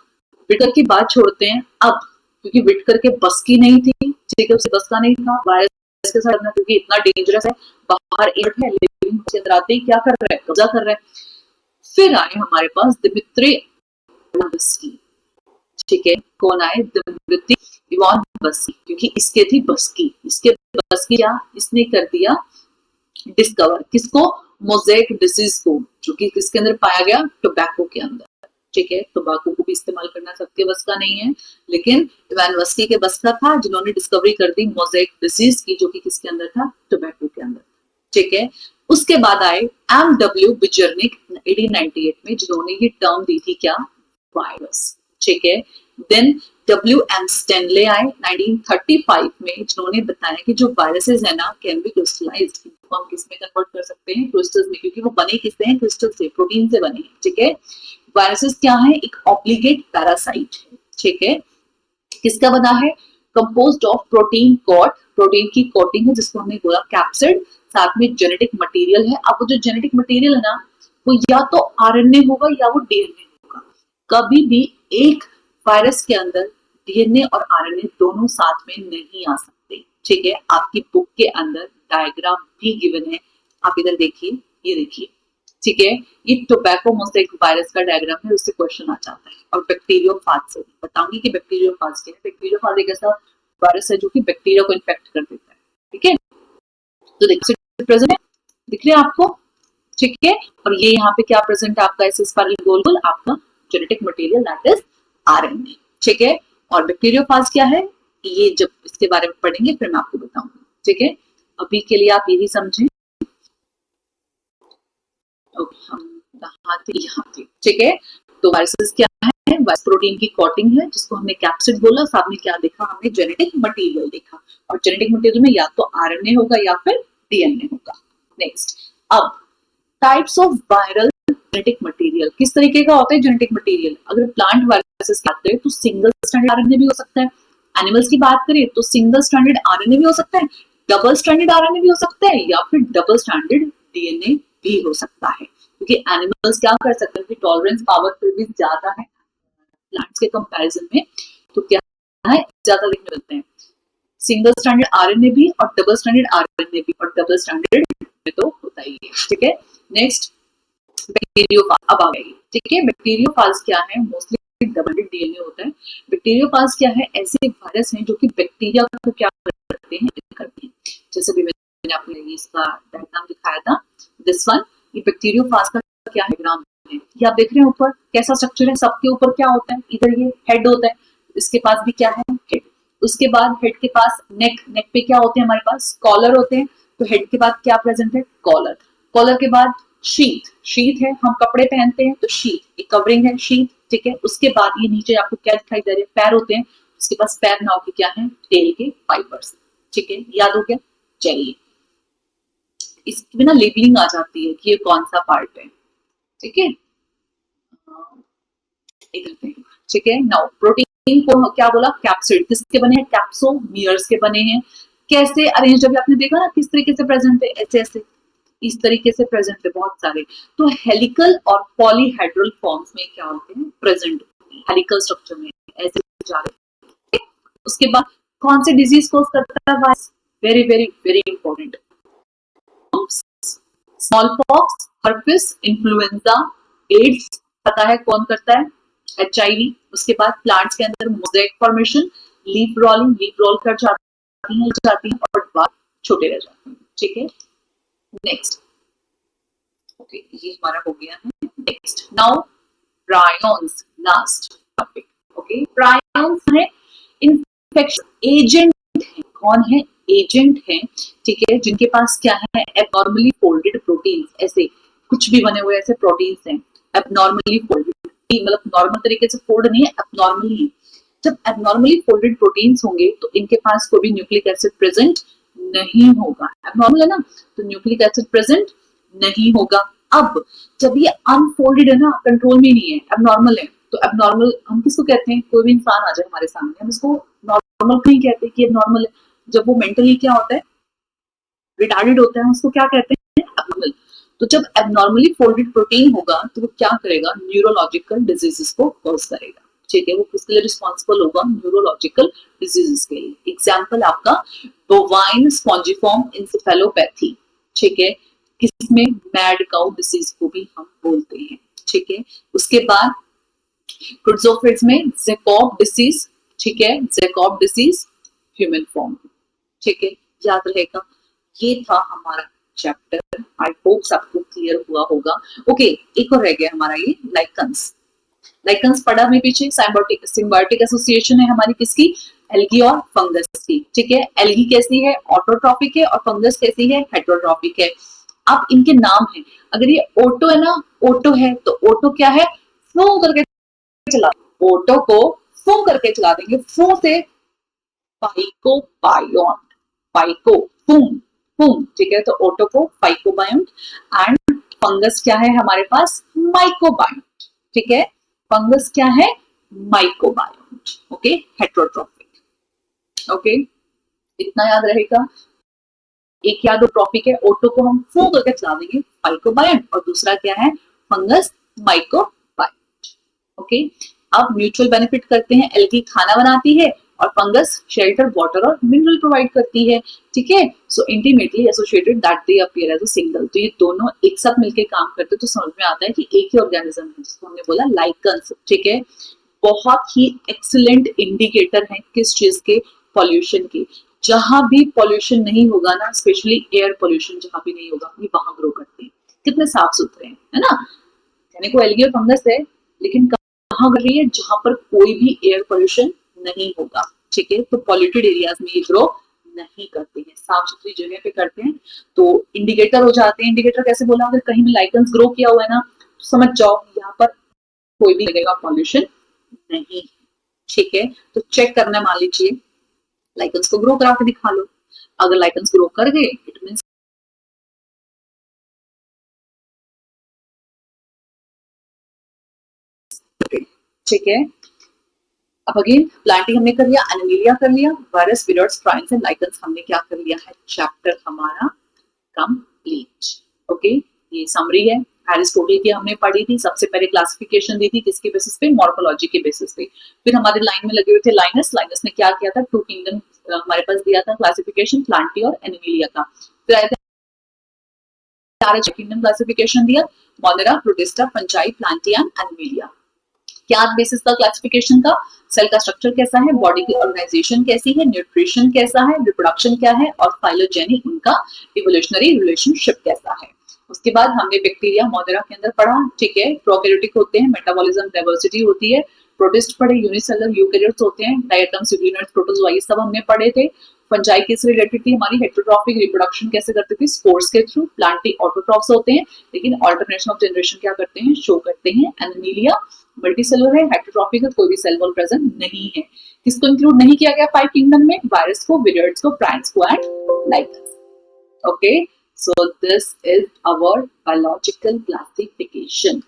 विटकर की बात छोड़ते हैं, अब क्योंकि विटकर के बस की नहीं थी, जेकब से बस का नहीं था वायरस के साथ लड़ना, क्योंकि इतना डेंजरस है, बाहर एयर है, लेकिन के अंदर आते ही क्या कर रहा है, कब्जा कर रहा है। फिर आए हमारे पास दिमित्री इवानोव्स्की, ठीक है, कौन आए, दिमित्री इवानोव्स्की, क्योंकि इसके थी बस की, इसके बस की क्या, इसने कर दिया डिस्कवर, किसको, मोज़ेक डिजीज को, जो कि किसके अंदर पाया गया, टोबैको के अंदर, ठीक है। टोबैको को भी इस्तेमाल करना सबके बस का नहीं है, लेकिन इवानोव्स्की के बस का था, जिन्होंने डिस्कवरी कर दी मोज़ेक डिजीज की, जो कि किसके अंदर था, टोबैको के अंदर, ठीक है। उसके बाद आए एम.डब्ल्यू. बिजर्निक 1898 में, जिन्होंने ये टर्म दी थी क्या, वायरस, ठीक है। Then W.M. स्टैनले आए 1935 में, जिन्होंने बताया कि जो वायरसेस है ना, कैन बी क्रिस्टलाइज्ड, इनको हम किस में कन्वर्ट कर सकते हैं, क्रिस्टल्स में, क्योंकि वो बने किससे हैं, क्रिस्टल से, प्रोटीन से बने हैं, ठीक है। वायरसेस क्या है, एक ऑब्लिगेट पैरासाइट है, ठीक है। किसका बना है, composed of protein coat, protein की कोटिंग है, जिसको हमने बोला कैप्सिड, साथ में जेनेटिक मटेरियल है। अब वो जो जेनेटिक मटेरियल है ना, वो या तो आरएनए होगा या वो डीएनए होगा। कभी भी एक वायरस के अंदर डीएनए और आरएनए दोनों साथ में नहीं आ सकते, ठीक है। आपकी बुक के अंदर डायग्राम भी गिवन है, आप इधर देखिए, ये देखिए, ठीक है। ये टोबैको मोज़ेक वायरस का डायग्राम है, उससे क्वेश्चन आ जाता है। और बैक्टीरियोफाज से बताऊंगी कि बैक्टीरियोफाज क्या है। बैक्टीरियोफाज एक ऐसा वायरस है जो कि बैक्टीरिया को इन्फेक्ट कर देता है, ठीक है। तो देखिए प्रेजेंट है, दिख रहे हैं आपको, ठीक है। और ये यहाँ पे क्या प्रेजेंट है आपका, ऐसे स्पाइरल गोल गोल आपका genetic material, that is RNA, ठीक है। और बैक्टीरियोफाज क्या है, ये जब इसके बारे में पढ़ेंगे फिर मैं आपको बताऊंगी, ठीक है। अभी के लिए आप यही समझें, हम यहाँ थे, ठीक है। तो वायरसेस क्या है, वायरस प्रोटीन की कोटिंग है, जिसको हमने कैप्सिड बोला, साथ में क्या देखा हमने, जेनेटिक मटेरियल देखा। और जेनेटिक मटेरियल में या तो आरएनए होगा या फिर डीएनए होगा। नेक्स्ट, अब types of viral genetic material, किस तरीके का होता है जेनेटिक मटेरियल। अगर प्लांट वायरसेस की बात करें तो सिंगल स्ट्रैंडेड आरएनए भी हो सकता है, एनिमल्स की बात करें तो सिंगल स्ट्रैंडेड आरएनए भी हो सकता है, डबल स्ट्रैंडेड आरएनए भी हो सकता है, या फिर डबल स्ट्रैंडेड डीएनए भी हो सकता है। क्योंकि एनिमल्स क्या कर सकते हैं, टॉलरेंस पावर फिर भी ज्यादा है प्लांट्स के कंपैरिजन में, तो क्या है, ज्यादा देखने मिलते हैं सिंगल स्ट्रैंडेड आरएनए भी और डबल स्ट्रैंडेड आरएनए भी, और डबल स्ट्रैंडेड में तो होता ही है, ठीक है। नेक्स्ट, बैक्टीरियोफाज अब आ गई, ठीक है। बैक्टीरियोफाज क्या है, मोस्टली डबल डीएनए होता है। बैक्टीरियोफाज क्या है, ऐसे वायरस हैं जो कि बैक्टीरिया को क्या करते हैं, जैसे भी मैंने आपको इसका डायग्राम दिखाया था, दिस वन, ये बैक्टीरियोफाज का क्या डायग्राम है, ये आप देख रहे हैं ऊपर कैसा स्ट्रक्चर है, सबके ऊपर क्या होता है, इधर ये हेड होता है, इसके पास भी क्या है, हेड। उसके बाद हेड के पास नेक, नेक पे क्या होते हैं हमारे पास, कॉलर होते हैं। तो हेड के बाद क्या प्रेजेंट है, कॉलर। कॉलर के बाद शीथ, शीथ है, हम कपड़े पहनते हैं तो शीथ, एक कवरिंग है, शीथ, ठीक है। उसके बाद ये नीचे आपको क्या दिखाई दे रहे हैं, पैर होते हैं, उसके पास पैर ना होके क्या है, टेल के फाइबर्स, ठीक है। याद हो गया, चलिए इसकी भी ना लेबलिंग आ जाती है कि ये कौन सा पार्ट है, ठीक है, ठीक है। नाउ प्रोटीन को क्या बोला, कैप्सिड, किसके बने हैं, कैप्सोमियर्स के बने हैं। कैसे अरेंज, अभी आपने देखा ना किस तरीके से प्रेजेंट है, ऐसे ऐसे इस तरीके से प्रेजेंट है बहुत सारे। तो हेलिकल और पॉलीहेड्रल फॉर्म्स में क्या होते हैं, प्रेजेंट हेलिकल स्ट्रक्चर में ऐसे जा रहे हैं। उसके बाद कौन से डिजीज कोज करता है virus, very very very important, smallpox, herpes, influenza, AIDS पता है कौन करता है, HIV। उसके बाद प्लांट्स के अंदर mosaic formation, leaf rolling, leaf roll कर जाती है और बाद छोटे रह जाते हैं, ठीक है। नेक्स्ट, ओके ये हमारा हो गया है। Next now prions, last topic, okay. Prions है इन्फेक्शन एजेंट है, कौन है, एजेंट है, ठीक है, जिनके पास क्या है, एबनॉर्मली फोल्डेड प्रोटीन्स, ऐसे कुछ भी बने हुए ऐसे प्रोटीन्स हैं, एबनॉर्मली फोल्डेड, मतलब नॉर्मल तरीके से फोल्ड नहीं है, एबनॉर्मली है। जब एबनॉर्मली फोल्डेड प्रोटीन्स होंगे तो इनके पास कोई भी न्यूक्लिक एसिड प्रेजेंट नहीं होगा, एबनॉर्मल है ना, तो न्यूक्लिक एसिड प्रेजेंट नहीं होगा। अब जब ये अनफोल्डेड है ना, कंट्रोल में नहीं है, एबनॉर्मल है, तो एबनॉर्मल हम किसको कहते हैं, कोई भी इंसान आ जाए हमारे सामने हम इसको नॉर्मल नहीं कहते कि एबनॉर्मल है। जब वो मेंटली क्या होता है, रिटार्डेड होता है, उसको क्या कहते हैं, एबनॉर्मल। तो जब एबनॉर्मली फोल्डेड प्रोटीन होगा तो वो क्या करेगा, न्यूरोलॉजिकल डिजीजेस को कॉज करेगा, ठीक है। वो किसके लिए रिस्पॉन्सिबल होगा, न्यूरोलॉजिकल डिजीजेस के लिए। एग्जाम्पल आपका बोवाइन स्पॉन्जिफॉर्म इंसेफेलोपैथी, ठीक है, किसमें, मैड काउ डिसीज को भी हम बोलते हैं, ठीक है। उसके बाद क्रुट्जोफिड्स में जैकॉब डिसीज, ठीक है, जैकॉब डिसीज ह्यूमन फॉर्म, ठीक है, याद रहेगा। ये था हमारा चैप्टर, आई होप आपको क्लियर हुआ होगा। ओके, एक और रह गया हमारा ये लाइकन्स। लाइकन्स पढ़ा में पीछे, सिम्बायोटिक एसोसिएशन है हमारी किसकी, एल्गी और फंगस की, ठीक है। एल्गी कैसी है, ऑटोट्रॉपिक है, और फंगस कैसी है, हेटेरोट्रॉपिक है। अब इनके नाम है, अगर ये ओटो है ना, ओटो है तो ओटो क्या है, फ्लो करके चला, ओटो को फू करके चला देंगे, फू से फाइकोबायोन, फाइको फूम फूम, ठीक है, तो ओटो को फाइकोबायोन, एंड फंगस क्या है हमारे पास, माइकोबायोन, ठीक है, फंगस क्या है, माइकोबायोन, ओके, हेटेरोट्रॉपिक, ओके, इतना याद रहेगा। एक या दो ट्रॉपिक है, ओटो को हम फू करके चला देंगे, फाइकोबायोन, और दूसरा क्या है, फंगस, माइकोबायोन, ओके। अब म्यूचुअल बेनिफिट करते हैं, एल्गी खाना बनाती है और फंगस शेल्टर, वाटर और मिनरल प्रोवाइड करती है, ठीक है। So intimately associated that they appear as a single, तो ये दोनों एक साथ मिलकर काम करते हैं, तो समझ में आता है कि एक ही ऑर्गेनिज्म है, जिसको हमने बोला लाइकन्स, ठीक है। बहुत ही एक्सीलेंट इंडिकेटर है किस चीज के, पॉल्यूशन के। जहां भी पॉल्यूशन नहीं होगा ना, स्पेशली एयर पॉल्यूशन जहां भी नहीं होगा, ये वहां ग्रो करते हैं, कितने साफ सुथरे हैं, है ना। कहने को एल्गी और फंगस है, लेकिन कहाँ कर रही है, जहां पर कोई भी एयर पॉल्यूशन नहीं होगा, ठीक है। तो पॉल्यूटेड एरियाज में ये ग्रो नहीं करते हैं, साफ सुथरी जगह पे करते हैं, तो इंडिकेटर हो जाते हैं। इंडिकेटर कैसे बोला, अगर कहीं में लाइकन्स ग्रो किया हुआ है ना, तो समझ जाओ यहाँ पर कोई भी लगेगा पॉल्यूशन नहीं, ठीक है। तो चेक करना, मान लीजिए लाइकन्स को ग्रो करा के दिखा लो, अगर लाइकन्स ग्रो कर गए इट मींस ठीक है। अब अगेन प्लांटिंग हमने कर लिया, एनिमिलिया कर लिया, वायरस, विरट्स, प्राइन्स एंड लाइकन्स हमने क्या कर लिया है, चैप्टर हमारा कंप्लीट, ओके। ये समरी है, एरिस्टोटल की हमने पढ़ी थी, सबसे पहले क्लासिफिकेशन दी थी किसके बेसिस पे, मॉर्फोलॉजी के बेसिस पे। फिर हमारे लाइन में लगे हुए थे लाइनस, लाइनस ने क्या किया था, टू किंगडम हमारे पास दिया था क्लासिफिकेशन, प्लांटी और एनिमिलिया का। फिर आया था किंगडम क्लासिफिकेशन दिया, Monera, protista, fungi, Plantae and Animalia. क्या बेसिस का क्लासिफिकेशन का, सेल का स्ट्रक्चर कैसा है, बॉडी की ऑर्गेनाइजेशन कैसी है, न्यूट्रिशन कैसा है, रिप्रोडक्शन क्या है, और फाइलोजेनी उनका इवोल्यूशनरी रिलेशनशिप कैसा है। उसके बाद हमने बैक्टीरिया मोनेरा के अंदर पढ़ा, ठीक है, प्रोकैरियोटिक होते हैं, मेटाबॉलिज्म डाइवर्सिटी होती है, प्रोटिस्ट पढ़े, यूनिसेलुलर यूकेरियोट्स होते हैं, डायटम्स, यूग्लिनर्ड्स, प्रोटोजोआ, ये सब हमने पढ़े थे। फंजाई किस रिलेटेड थी हमारी, हेटेरोट्रॉपिक, रिप्रोडक्शन कैसे करती थी, स्पोर्स के थ्रू। प्लांटी ऑटोट्रॉप्स होते हैं, लेकिन अल्टरनेशन ऑफ जनरेशन क्या करते हैं, शो करते हैं। एनिमिलिया मल्टीसेलुलर है, हेटेरोट्रॉपिक है, कोई भी सेल वॉल प्रेजेंट नहीं है। किसको इंक्लूड नहीं किया गया फाइव किंगडम में, वायरस को, विरियड्स को, प्राइन्स को and lichens, okay. So this is our biological classification.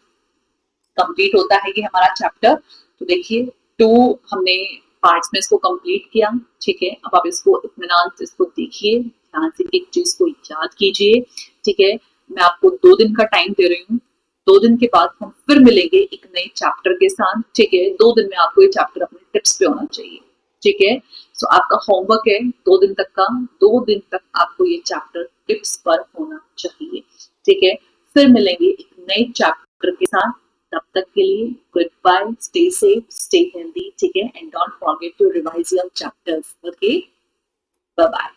Complete होता है ये हमारा चैप्टर। तो देखिए 2 हमने पार्ट्स में इसको कंप्लीट किया, ठीक है। अब आप इसको इत्मीनान से इसको देखिए, ध्यान से एक चीज को याद कीजिए, ठीक है। मैं आपको 2 दिन का टाइम दे रही हूँ, 2 दिन के बाद हम फिर मिलेंगे एक नए चैप्टर के साथ, ठीक है। 2 दिन में आपको ये चैप्टर अपने टिप्स पे होना चाहिए, ठीक है। सो आपका होमवर्क है 2 दिन तक का, 2 दिन तक आपको ये चैप्टर टिप्स पर होना चाहिए, ठीक है। फिर मिलेंगे एक नए चैप्टर के साथ, तब तक के लिए goodbye, stay safe, stay healthy, ठीक है, and don't forget to revise your chapters, okay, bye bye.